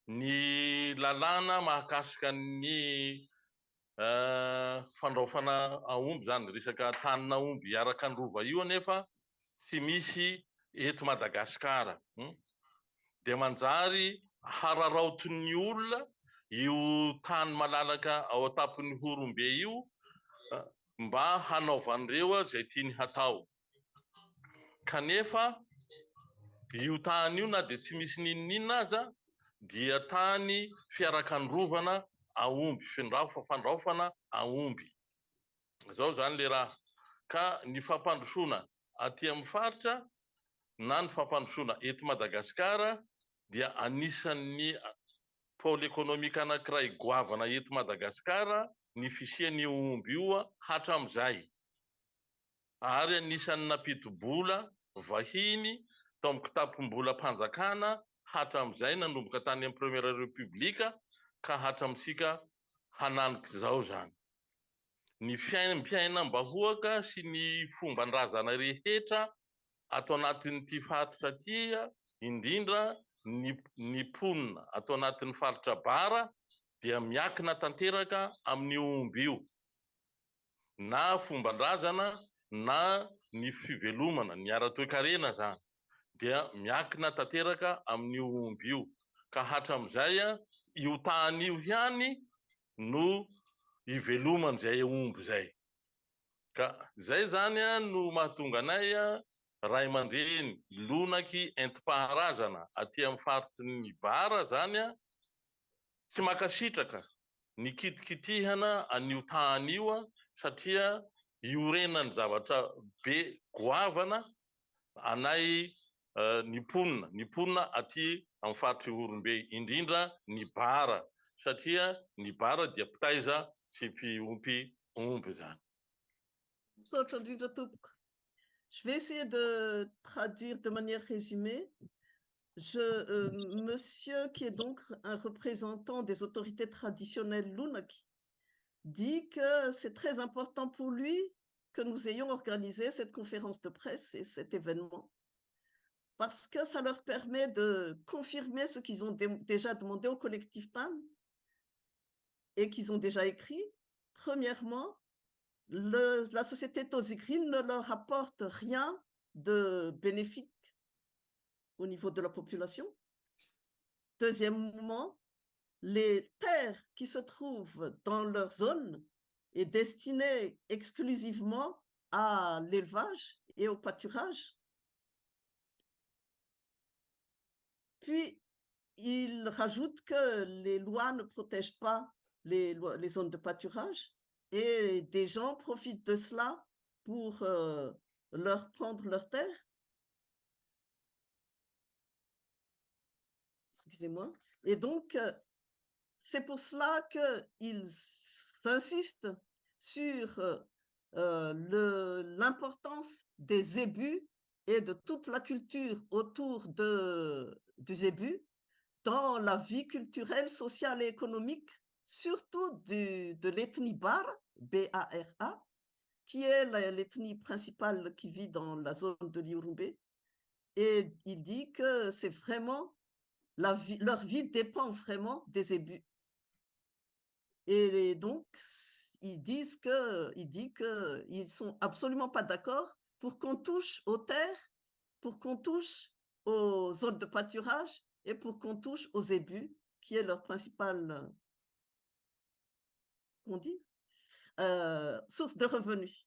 Ny lalàna mahakasika ny fandraofana aomby zany resaka tanina aomby iaraka androva io anefa tsy misy eto Madagasikara. Dia manjary hararaotin'ny olona io tany malalaka ao an-tampon'ny Horombe io mba hanaovan'ireo izay tiany hatao. Kanefa io tany io na dia tsy misy ninninina aza dia tany fiarakandrovana aomby, fandraofana aomby. Zao zany le raha. Ka ny fampandrosoana aty amin'ny faritra na ny fampandrosoana eto Madagasikara dia anisan'ny pôle économique anankiray goavana eto Madagasikara ny fisian'io omby io hatramin'izay. Ary anisan'ny nampidi-bola vahiny tamin'ny tapom-bolam-panjakana hatramin'izay nanomboka tany amin'ny première république ka hatramintsika hananika izao zany. Ny fiainam-bahoaka sy ny fomban-drazana rehetra ato anatin'ity faritra ity indrindra ny ponina atao anatin'ny faritra bara dia miakina tanteraka amin'ny omby io, na fomban-drazana na ny fivelomana, ny ara-toe-karena zany dia miakina tanteraka amin'ny omby io, ka hatram'izay io tany io ihany no ivelomany zay omby zay. Ka zay zany no mahatonga anay ray aman-dreny lonaky enti-paharazana aty amin'ny faritsy ny bara zany tsy makasitraka ny kitikitihana an'io tany io satria iorenany zavatra be goavana anay ny ponina aty amin'ny faritra Orombe, indrindra ny bara satria ny bara dia pitaiza sy mpiompy omby zany. Je vais essayer de traduire de manière résumée. Monsieur, qui est donc un représentant des autorités traditionnelles Lunaki, dit que c'est très important pour lui que nous ayons organisé cette conférence de presse et cet événement, parce que ça leur permet de confirmer ce qu'ils ont déjà demandé au collectif TAN et qu'ils ont déjà écrit. Premièrement, la société Tozigrin ne leur apporte rien de bénéfique au niveau de la population. Deuxièmement, les terres qui se trouvent dans leur zone est destinées exclusivement à l'élevage et au pâturage. Puis, il rajoute que les lois ne protègent pas les zones de pâturage et des gens profitent de cela pour leur prendre leurs terres. Excusez-moi. Et donc, c'est pour cela qu'ils insistent sur l'importance des zébus et de toute la culture autour du zébu dans la vie culturelle, sociale et économique, surtout de l'ethnie Bar, B-A-R-A, qui est l'ethnie principale qui vit dans la zone de l'Urumbe. Et il dit que c'est vraiment leur vie dépend vraiment des zébus. Et donc, il dit qu'ils sont absolument pas d'accord pour qu'on touche aux terres, pour qu'on touche aux zones de pâturage et pour qu'on touche aux zébus, qui est leur principale source de revenus.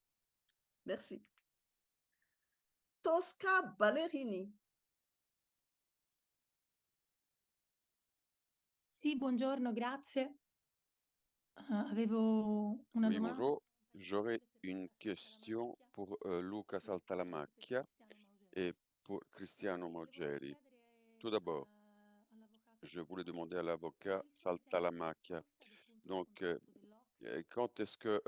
Merci. Tosca Ballerini. Sì, buongiorno, grazie. Avevo una Oui, domanda. bonjour. J'aurais une question pour Luca Saltalamacchia et pour Cristiano Maugeri. Tout d'abord, je voulais demander à l'avocat Saltalamacchia. Donc, quand est-ce que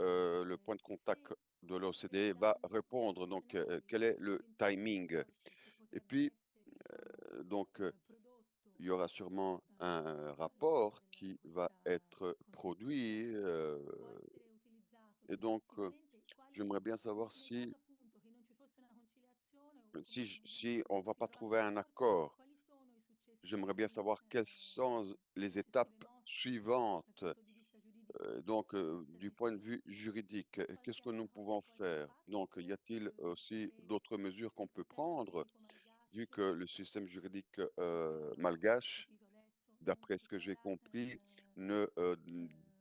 le point de contact de l'OCDE va répondre? Donc, quel est le timing? Et puis, donc, il y aura sûrement un rapport qui va être produit. Et donc, j'aimerais bien savoir si on ne va pas trouver un accord. J'aimerais bien savoir quelles sont les étapes suivantes. Donc, du point de vue juridique, qu'est-ce que nous pouvons faire? Donc, y a-t-il aussi d'autres mesures qu'on peut prendre, vu que le système juridique malgache, d'après ce que j'ai compris, ne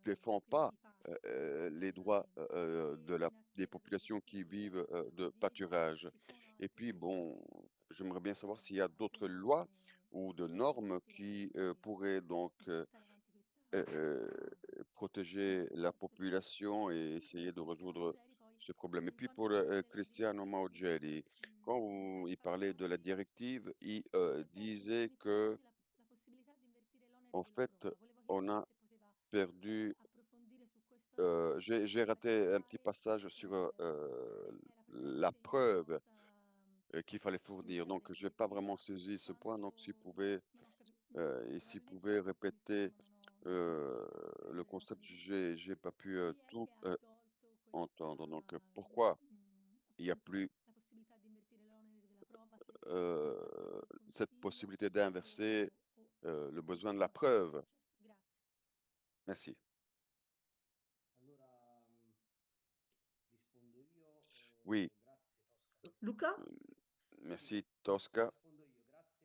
défend pas les droits des populations qui vivent de pâturage. Et puis, bon, j'aimerais bien savoir s'il y a d'autres lois ou de normes qui pourraient donc protéger la population et essayer de résoudre ce problème. Et puis pour Cristiano Maugeri, quand il parlait de la directive, il disait que, en fait, on a perdu. J'ai raté un petit passage sur la preuve qu'il fallait fournir. Donc, je n'ai pas vraiment saisi ce point. Donc, s'il pouvait répéter le concept, j'ai pas pu tout entendre. Donc, pourquoi il n'y a plus cette possibilité d'inverser le besoin de la preuve. Merci. Oui. Luca? Merci, Tosca.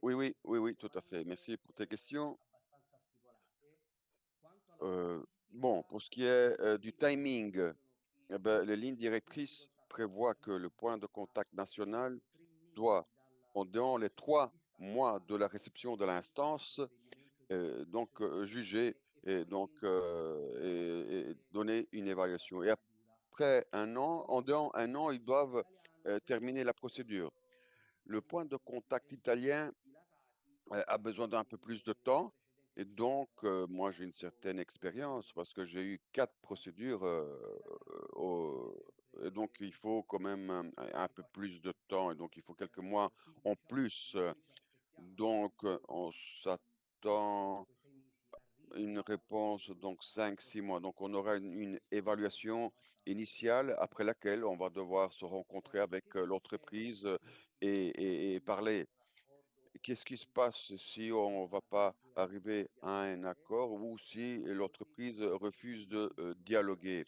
Oui, tout à fait. Merci pour tes questions. Bon, pour ce qui est du timing, eh ben, les lignes directrices prévoient que le point de contact national doit, dans les 3 mois de la réception de l'instance, donc juger et donc et donner une évaluation. Et après un an, dans un an, ils doivent terminer la procédure. Le point de contact italien a besoin d'un peu plus de temps. Et donc, moi, j'ai une certaine expérience parce que j'ai eu 4 procédures. Et donc, il faut quand même un peu plus de temps. Et donc, il faut quelques mois en plus. Donc, on s'attend une réponse, donc 5-6 mois. Donc, on aura une évaluation initiale après laquelle on va devoir se rencontrer avec l'entreprise et parler. Qu'est-ce qui se passe si on ne va pas arriver à un accord ou si l'entreprise refuse de dialoguer?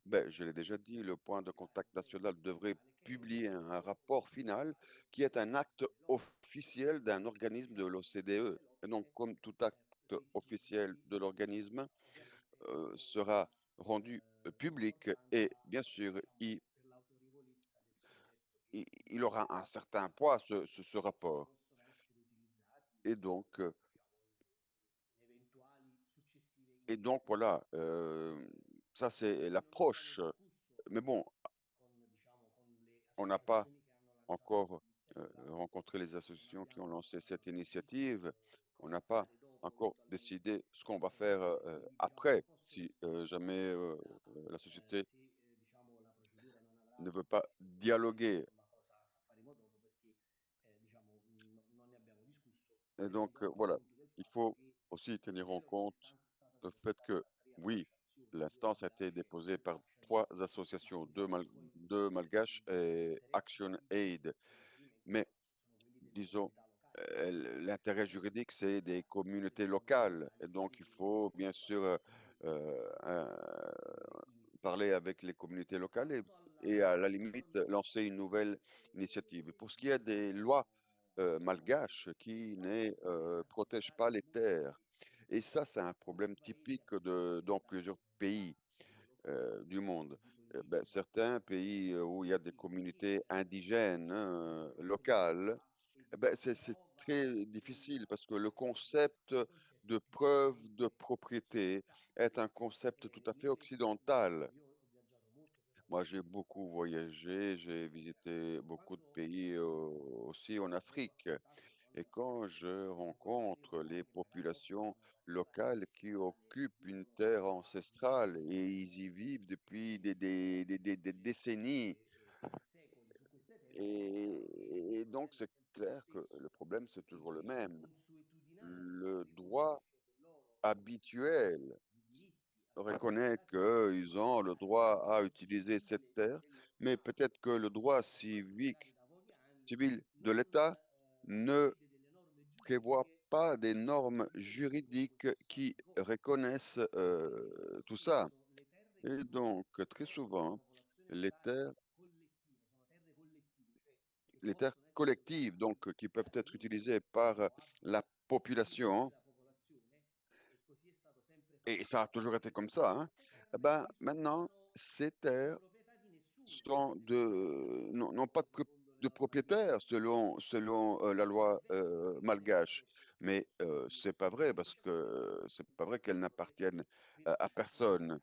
Ben, je l'ai déjà dit, le point de contact national devrait publier un rapport final qui est un acte officiel d'un organisme de l'OCDE. Et donc, comme tout acte officiel de l'organisme sera rendu public et bien sûr, il aura un certain poids, ce rapport. Et donc, voilà, ça c'est l'approche. Mais bon, on n'a pas encore rencontré les associations qui ont lancé cette initiative. On n'a pas encore décidé ce qu'on va faire après, si jamais la société ne veut pas dialoguer. Et donc, voilà, il faut aussi tenir en compte le fait que, oui, l'instance a été déposée par 3 associations, 2 malgaches et Action Aid. Mais, disons, l'intérêt juridique, c'est des communautés locales. Et donc, il faut bien sûr parler avec les communautés locales et à la limite lancer une nouvelle initiative. Pour ce qui est des lois malgaches qui ne protègent pas les terres. Et ça, c'est un problème typique dans plusieurs pays du monde. Ben, certains pays où il y a des communautés indigènes, locales, ben, c'est très difficile parce que le concept de preuve de propriété est un concept tout à fait occidental. Moi, j'ai beaucoup voyagé, j'ai visité beaucoup de pays aussi en Afrique. Et quand je rencontre les populations locales qui occupent une terre ancestrale et ils y vivent depuis des décennies, et donc c'est clair que le problème, c'est toujours le même. Le droit habituel reconnaît qu'ils ont le droit à utiliser cette terre, mais peut-être que le droit civil de l'État ne prévoit pas des normes juridiques qui reconnaissent tout ça. Et donc, très souvent, les terres, collectives, donc, qui peuvent être utilisées par la population, et ça a toujours été comme ça, hein, eh ben, maintenant, ces terres n'ont pas de propriétaire selon la loi malgache. Mais c'est pas vrai parce que c'est pas vrai qu'elles n'appartiennent à personne.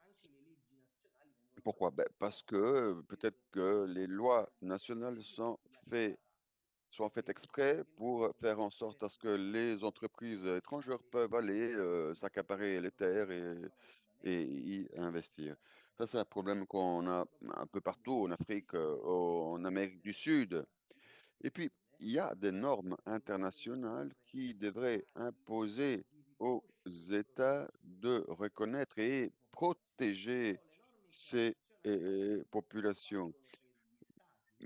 Pourquoi? Ben, parce que peut-être que les lois nationales sont faites exprès pour faire en sorte à ce que les entreprises étrangères peuvent aller s'accaparer les terres et y investir. Ça, c'est un problème qu'on a un peu partout en Afrique, en Amérique du Sud. Et puis, il y a des normes internationales qui devraient imposer aux États de reconnaître et protéger ces populations.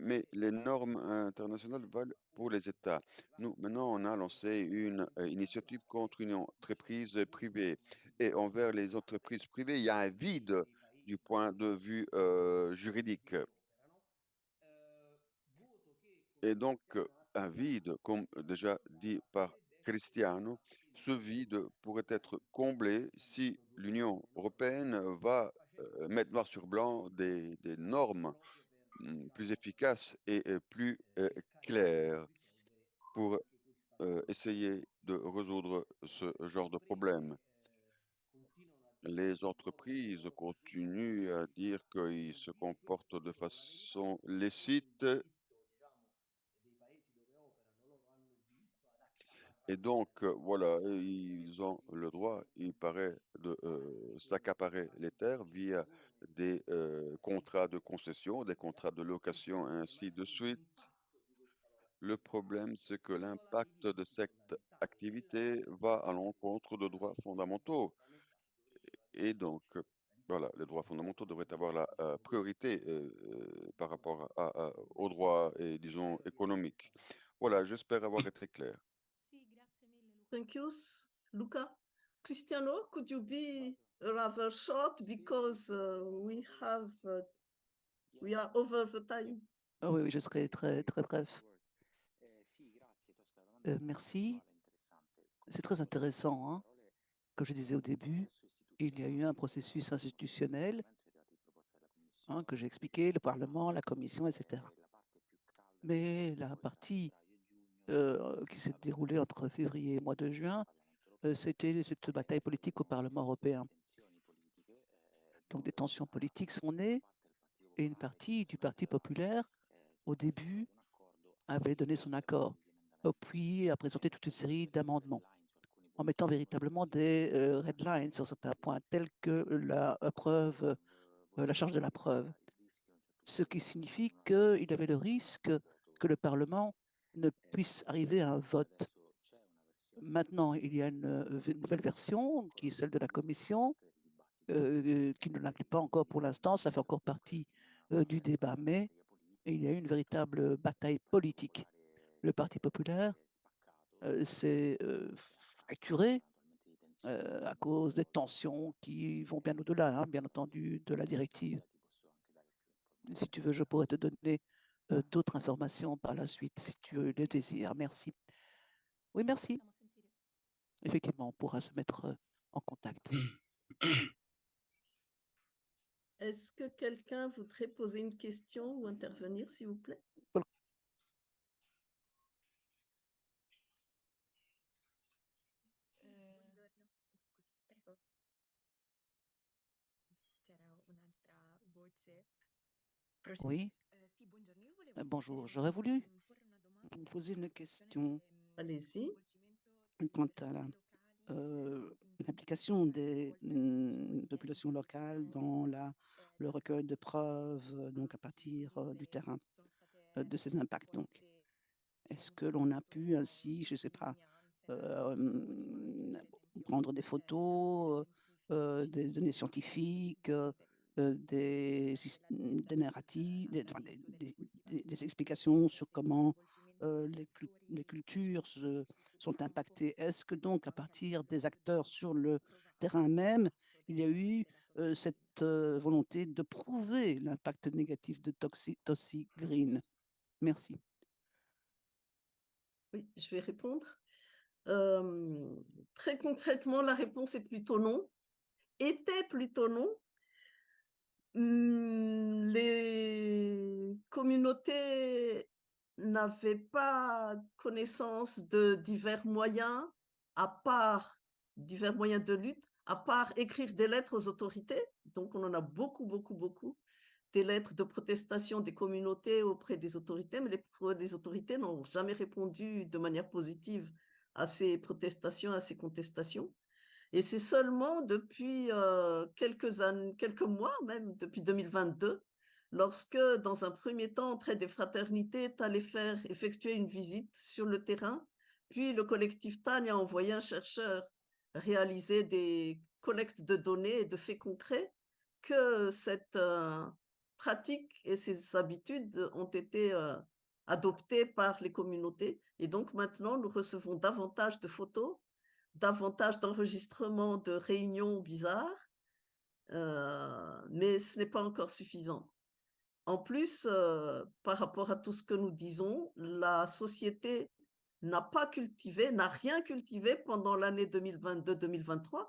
mais les normes internationales valent pour les États. Nous, maintenant, on a lancé une initiative contre une entreprise privée. Et envers les entreprises privées, il y a un vide du point de vue juridique. Et donc, un vide, comme déjà dit par Cristiano, ce vide pourrait être comblé si l'Union européenne va mettre noir sur blanc des normes plus efficaces et plus claires pour essayer de résoudre ce genre de problème. Les entreprises continuent à dire qu'ils se comportent de façon licite et donc voilà, ils ont le droit, il paraît, de s'accaparer les terres via des contrats de concession, des contrats de location, ainsi de suite. Le problème, c'est que l'impact de cette activité va à l'encontre de droits fondamentaux. Et donc, voilà, les droits fondamentaux devraient avoir la priorité par rapport aux droits, et, disons, économiques. Voilà, j'espère avoir été clair. Thank you, Luca. Cristiano, could you be rather short because we are over the time? Ah oui, je serai très, très bref. Merci. C'est très intéressant, hein. Comme je disais au début, il y a eu un processus institutionnel, hein, que j'ai expliqué, le Parlement, la Commission, etc. Mais la partie qui s'est déroulée entre février et mois de juin, c'était cette bataille politique au Parlement européen. Donc des tensions politiques sont nées et une partie du Parti populaire, au début, avait donné son accord, puis a présenté toute une série d'amendements en mettant véritablement des red lines sur certains points, tels que la preuve, la charge de la preuve. Ce qui signifie qu'il y avait le risque que le Parlement ne puisse arriver à un vote. Maintenant, il y a une nouvelle version qui est celle de la Commission, qui ne l'inclut pas encore pour l'instant, ça fait encore partie du débat, mais il y a eu une véritable bataille politique. Le Parti populaire s'est fracturé à cause des tensions qui vont bien au-delà, hein, bien entendu, de la directive. Si tu veux, je pourrais te donner d'autres informations par la suite, si tu le désires. Merci. Oui, merci. Effectivement, on pourra se mettre en contact. Est-ce que quelqu'un voudrait poser une question ou intervenir, s'il vous plaît? Oui. Bonjour, j'aurais voulu vous poser une question. Allez-y. Quant à l'implication des populations locales dans le recueil de preuves, donc à partir du terrain, de ces impacts. Donc, est-ce que l'on a pu ainsi, je ne sais pas, prendre des photos, des données scientifiques, des narratifs, des explications sur comment les cultures sont impactées. Est-ce que donc, à partir des acteurs sur le terrain même, il y a eu cette volonté de prouver l'impact négatif de Toxic Green? Merci. Oui, je vais répondre. Très concrètement, la réponse est plutôt non. Était plutôt non. Les communautés n'avaient pas connaissance de divers moyens, à part divers moyens de lutte, à part écrire des lettres aux autorités. Donc, on en a beaucoup, des lettres de protestation des communautés auprès des autorités, mais les autorités n'ont jamais répondu de manière positive à ces protestations, à ces contestations. Et c'est seulement depuis quelques mois, même depuis 2022, lorsque, dans un premier temps, Entraide et Fraternité est allé effectuer une visite sur le terrain, puis le collectif TANI a envoyé un chercheur réaliser des collectes de données et de faits concrets, que cette pratiques et ces habitudes ont été adoptées par les communautés. Et donc maintenant, nous recevons davantage de photos, davantage d'enregistrements de réunions bizarres, mais ce n'est pas encore suffisant. En plus, par rapport à tout ce que nous disons, la société n'a rien cultivé pendant l'année 2022-2023.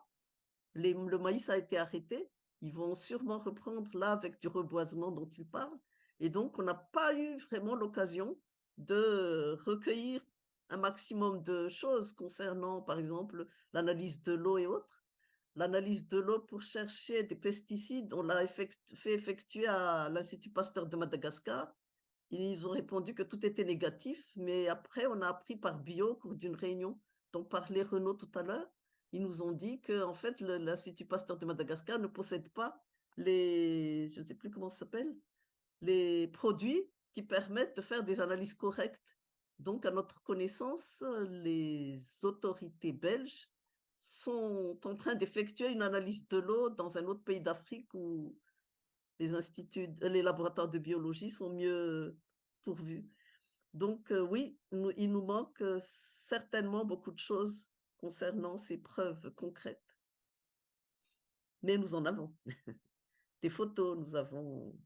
Le maïs a été arrêté. Ils vont sûrement reprendre là avec du reboisement dont ils parlent. Et donc, on n'a pas eu vraiment l'occasion de recueillir un maximum de choses concernant, par exemple, l'analyse de l'eau et autres. L'analyse de l'eau pour chercher des pesticides, on l'a fait effectuer à l'Institut Pasteur de Madagascar. Ils ont répondu que tout était négatif, mais après, on a appris par bio au cours d'une réunion dont parlait Renaud tout à l'heure. Ils nous ont dit que, en fait, l'Institut Pasteur de Madagascar ne possède pas je ne sais plus comment ça s'appelle, les produits qui permettent de faire des analyses correctes. Donc, à notre connaissance, les autorités belges sont en train d'effectuer une analyse de l'eau dans un autre pays d'Afrique où les laboratoires de biologie sont mieux pourvus. Donc, oui, il nous manque certainement beaucoup de choses concernant ces preuves concrètes. Mais nous en avons. Des photos, nous avons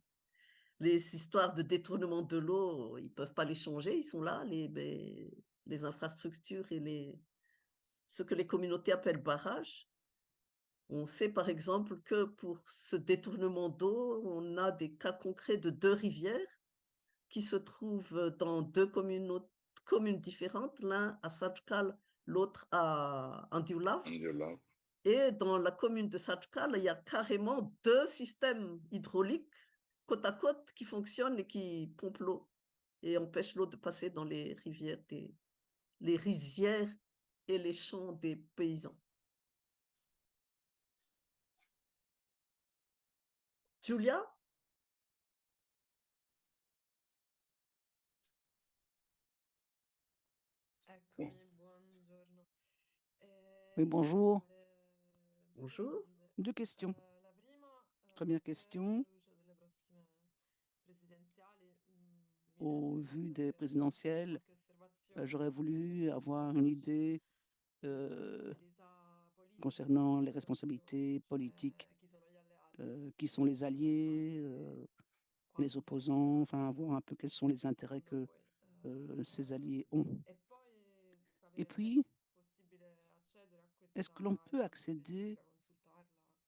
les histoires de détournement de l'eau, ils ne peuvent pas les changer, ils sont là, les infrastructures et ce que les communautés appellent barrages. On sait par exemple que pour ce détournement d'eau, on a des cas concrets de 2 rivières qui se trouvent dans 2 communes différentes, l'un à Sajkal, l'autre à Andiulav. Et dans la commune de Sajkal, il y a carrément 2 systèmes hydrauliques côte à côte qui fonctionnent et qui pompent l'eau et empêchent l'eau de passer dans les rivières, les rizières et les champs des paysans. Giulia? Oui, bonjour. Bonjour. 2 questions. Première question. Au vu des présidentielles, j'aurais voulu avoir une idée concernant les responsabilités politiques, qui sont les alliés, les opposants, enfin voir un peu quels sont les intérêts que ces alliés ont. Et puis, est-ce que l'on peut accéder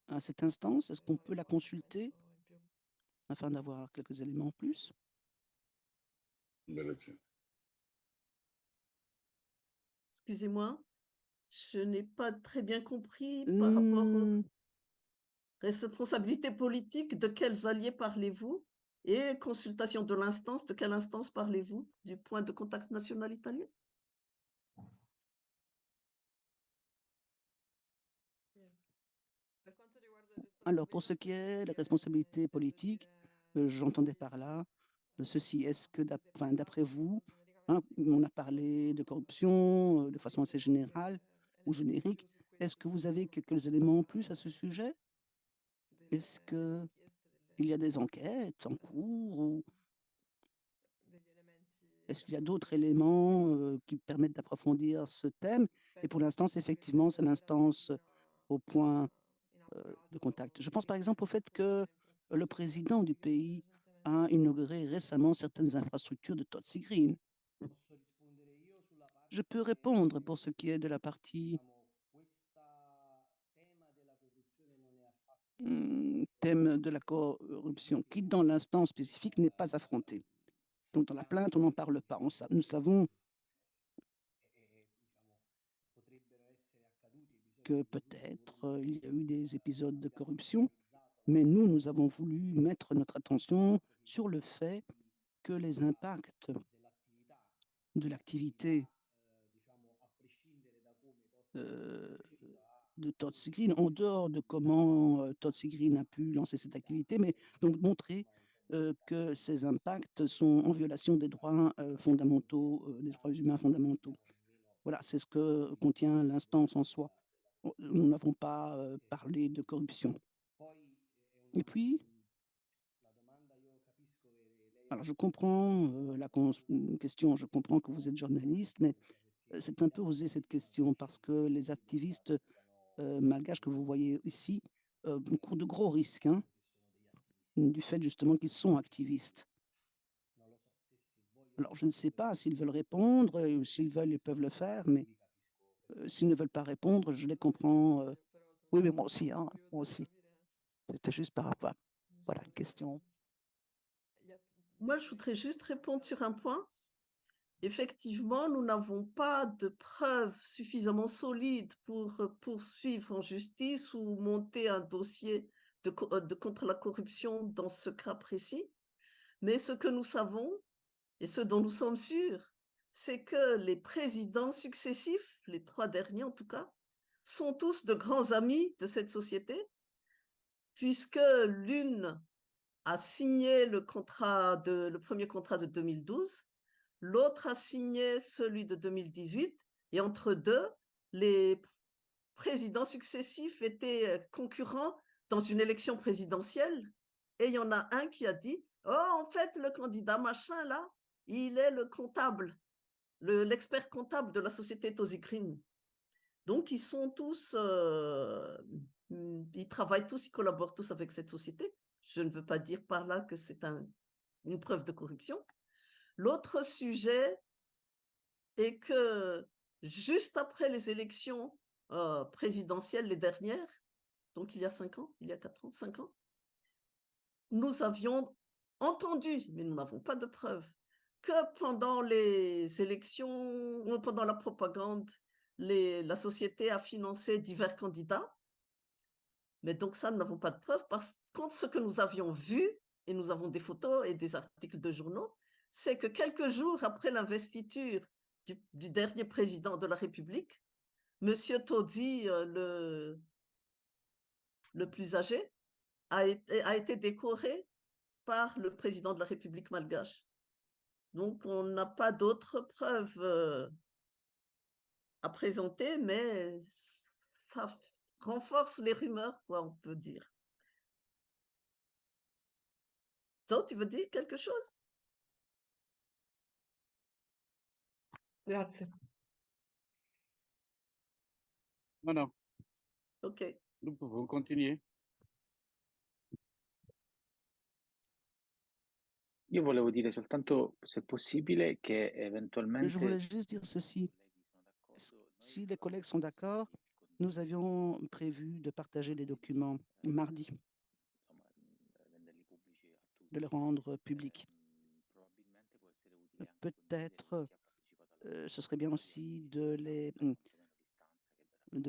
à cette instance? Est-ce qu'on peut la consulter afin d'avoir quelques éléments en plus? Excusez-moi, je n'ai pas très bien compris par rapport aux responsabilités politiques. De quels alliés parlez-vous? Et consultation de l'instance, de quelle instance parlez-vous? Du point de contact national italien? Alors, pour ce qui est des responsabilités politiques, j'entendais par là ceci. Est-ce que, d'après vous, hein, on a parlé de corruption de façon assez générale ou générique, est-ce que vous avez quelques éléments en plus à ce sujet? Est-ce qu'il y a des enquêtes en cours ou est-ce qu'il y a d'autres éléments qui permettent d'approfondir ce thème? Et pour l'instant, effectivement, c'est l'instance au point de contact. Je pense par exemple au fait que le président du pays a inauguré récemment certaines infrastructures de Tozzi Green. Je peux répondre pour ce qui est de la partie thème de la corruption, qui dans l'instance spécifique n'est pas affronté. Donc dans la plainte, on n'en parle pas. Nous savons que peut-être il y a eu des épisodes de corruption, mais nous avons voulu mettre notre attention sur le fait que les impacts de l'activité de Tozzi Green, en dehors de comment Tozzi Green a pu lancer cette activité, mais donc montrer que ces impacts sont en violation des droits fondamentaux, des droits humains fondamentaux. Voilà, c'est ce que contient l'instance en soi. Nous n'avons pas parlé de corruption. Et puis, Alors, je comprends la question, je comprends que vous êtes journaliste, mais c'est un peu osé cette question parce que les activistes malgaches que vous voyez ici courent de gros risques, hein, du fait justement qu'ils sont activistes. Alors, je ne sais pas s'ils veulent répondre, ou s'ils veulent, ils peuvent le faire, mais s'ils ne veulent pas répondre, je les comprends. Oui, mais moi aussi, hein, moi aussi. C'était juste par rapport à voilà, une question. Moi, je voudrais juste répondre sur un point. Effectivement, nous n'avons pas de preuves suffisamment solides pour poursuivre en justice ou monter un dossier contre la corruption dans ce cas précis. Mais ce que nous savons, et ce dont nous sommes sûrs, c'est que les présidents successifs, les 3 derniers en tout cas, sont tous de grands amis de cette société, puisque l'une a signé le premier contrat de 2012, l'autre a signé celui de 2018, et entre deux, les présidents successifs étaient concurrents dans une élection présidentielle, et il y en a un qui a dit « Oh, en fait, le candidat machin, là, il est le comptable, l'expert comptable de la société Tosigreen. » Donc, ils sont tous, ils travaillent tous, ils collaborent tous avec cette société. Je ne veux pas dire par là que c'est une preuve de corruption. L'autre sujet est que juste après les élections présidentielles, les dernières, donc il y a 5 ans, il y a 4 ans, 5 ans, nous avions entendu, mais nous n'avons pas de preuves, que pendant les élections, ou pendant la propagande, la société a financé divers candidats. Mais donc ça, nous n'avons pas de preuves. Par contre, ce que nous avions vu, et nous avons des photos et des articles de journaux, c'est que quelques jours après l'investiture du dernier président de la République, M. Todzi, le plus âgé, a été décoré par le président de la République malgache. Donc, on n'a pas d'autres preuves à présenter, mais ça renforce les rumeurs, quoi, on peut dire. So, tu veux dire quelque chose? Grazie. Non, non, Ok. nous pouvons continuer. Io volevo dire soltanto, se possibile, che Je eventualmente voulais juste dire ceci. Si les collègues sont d'accord, nous avions prévu de partager les documents mardi, de les rendre publics. Peut-être, ce serait bien aussi de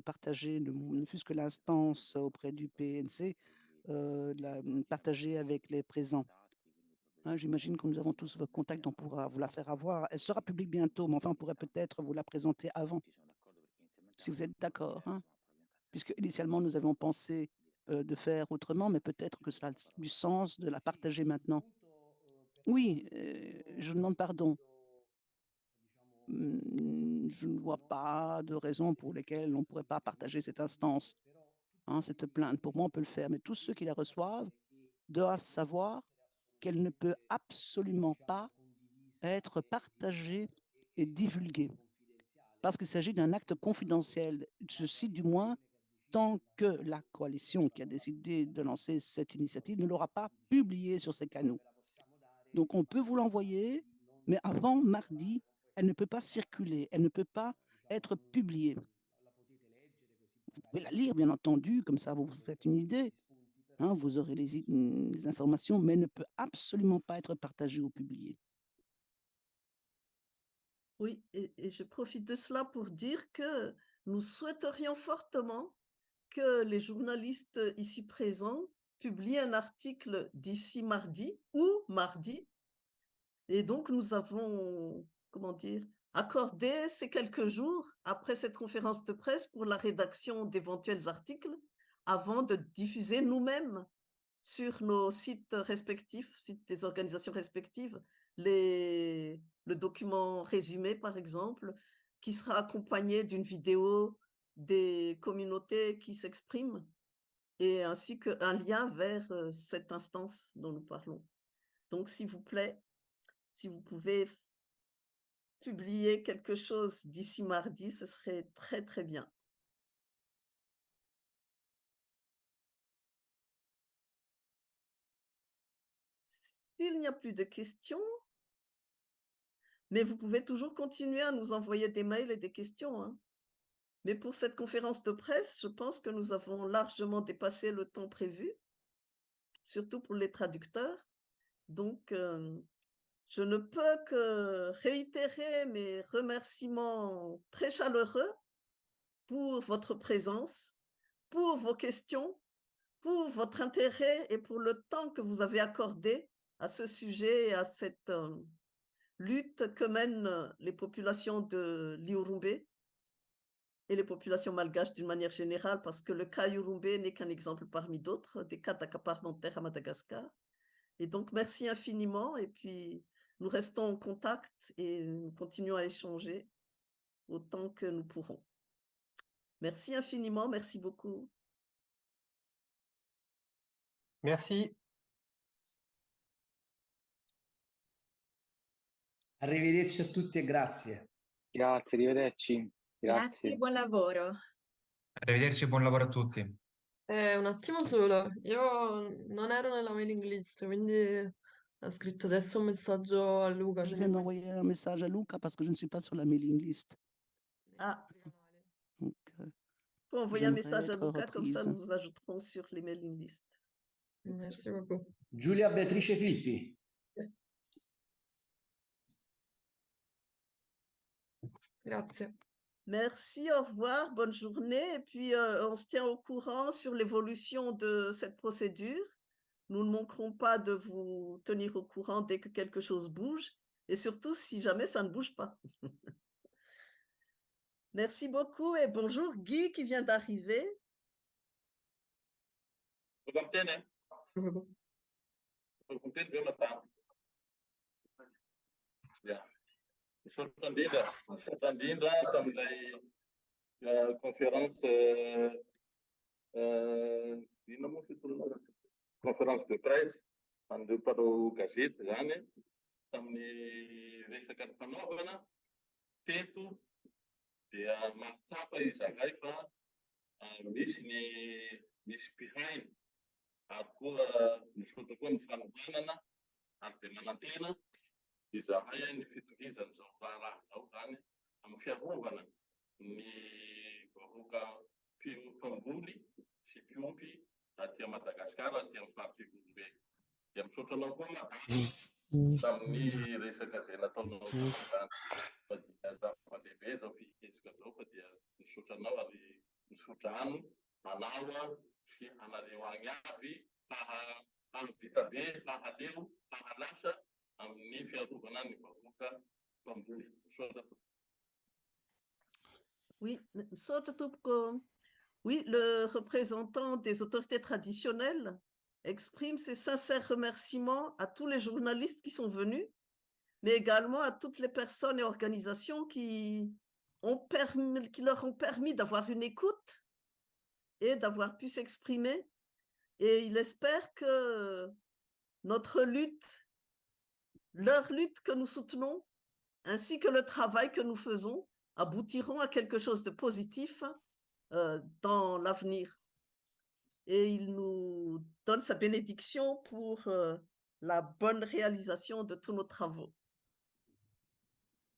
partager, ne fût-ce que l'instance auprès du PNC, partager avec les présents. Hein, j'imagine que nous avons tous vos contacts, on pourra vous la faire avoir. Elle sera publique bientôt, mais enfin, on pourrait peut-être vous la présenter avant, si vous êtes d'accord. Hein, puisque initialement, nous avions pensé de faire autrement, mais peut-être que cela a du sens de la partager maintenant. Oui, je demande pardon. Je ne vois pas de raison pour lesquelles on ne pourrait pas partager cette instance, hein, cette plainte. Pour moi, on peut le faire, mais tous ceux qui la reçoivent doivent savoir qu'elle ne peut absolument pas être partagée et divulguée, parce qu'il s'agit d'un acte confidentiel. Ceci, du moins, tant que la coalition qui a décidé de lancer cette initiative ne l'aura pas publiée sur ses canaux. Donc, on peut vous l'envoyer, mais avant mardi, elle ne peut pas circuler, elle ne peut pas être publiée. Vous pouvez la lire, bien entendu, comme ça vous vous faites une idée, hein, vous aurez les informations, mais elle ne peut absolument pas être partagée ou publiée. Oui, et je profite de cela pour dire que nous souhaiterions fortement que les journalistes ici présents publient un article d'ici mardi ou mardi. Et donc, nous avons, comment dire, accordé ces quelques jours après cette conférence de presse pour la rédaction d'éventuels articles avant de diffuser nous-mêmes sur nos sites respectifs, sites des organisations respectives, le document résumé, par exemple, qui sera accompagné d'une vidéo des communautés qui s'expriment et ainsi qu'un lien vers cette instance dont nous parlons. Donc, s'il vous plaît, Si vous pouvez publier quelque chose d'ici mardi, ce serait très, très bien. S'il n'y a plus de questions, mais vous pouvez toujours continuer à nous envoyer des mails et des questions, hein. Mais pour cette conférence de presse, je pense que nous avons largement dépassé le temps prévu, surtout pour les traducteurs. Donc, je ne peux que réitérer mes remerciements très chaleureux pour votre présence, pour vos questions, pour votre intérêt et pour le temps que vous avez accordé à ce sujet et à cette lutte que mènent les populations de l'Iouroumbé et les populations malgaches d'une manière générale, parce que le cas Iouroumbé n'est qu'un exemple parmi d'autres, des cas d'accaparement de terre à Madagascar. Et donc, merci infiniment, et puis nous restons en contact et nous continuons à échanger autant que nous pourrons. Merci infiniment, merci beaucoup. Merci. Arrivederci a tutti e grazie. Grazie, arrivederci. Grazie, buon lavoro. Arrivederci, buon lavoro a tutti. Un attimo solo, io non ero nella mailing list, quindi ho scritto adesso un messaggio a Luca. Je viens d'envoyer un message à Luca parce que je ne suis pas sur la mailing list. Ah, Donc, faut envoyer un j'aimerais message à être Luca, comme ça reprise. nous vous ajouterons sur les mailing lists. Merci beaucoup. Giulia Beatrice Filippi. Grazie. Merci, au revoir, bonne journée. Et puis, on se tient au courant sur l'évolution de cette procédure. Nous ne manquerons pas de vous tenir au courant dès que quelque chose bouge, et surtout si jamais ça ne bouge pas. Merci beaucoup et bonjour Guy qui vient d'arriver. Misaotra indrindra tamin'ilay conférence inona moa fitolona conférence de presse an'ireo mpanao gazety zany tamin'ny resaka ny fanaovana teto dia mahatsapa izahay fa misy mpihainy ary koa misotra koa ny fanohanana ary dia manantena izahay ny fitohizan'izao raha zao zany amin'ny fiarovana ny vahoaka mpamboly sy mpiompy aty Madagasikara aty amin'ny faritra Iouroumbé. Dia misaotra anao koa madama tamin'ny resaka izay nataonao zava-dehibe zao fihetsiky zao fa dia misaotra anao ary misotra ano anao sy anareo agny avy hahavita be hahaleo hahalasa amin'ny fiarovana ny vahoaka mpamboly. Oui, oui, le représentant des autorités traditionnelles exprime ses sincères remerciements à tous les journalistes qui sont venus, mais également à toutes les personnes et organisations qui leur ont permis d'avoir une écoute et d'avoir pu s'exprimer. Et il espère que notre lutte, leur lutte que nous soutenons, ainsi que le travail que nous faisons, aboutiront à quelque chose de positif dans l'avenir. Et il nous donne sa bénédiction pour la bonne réalisation de tous nos travaux.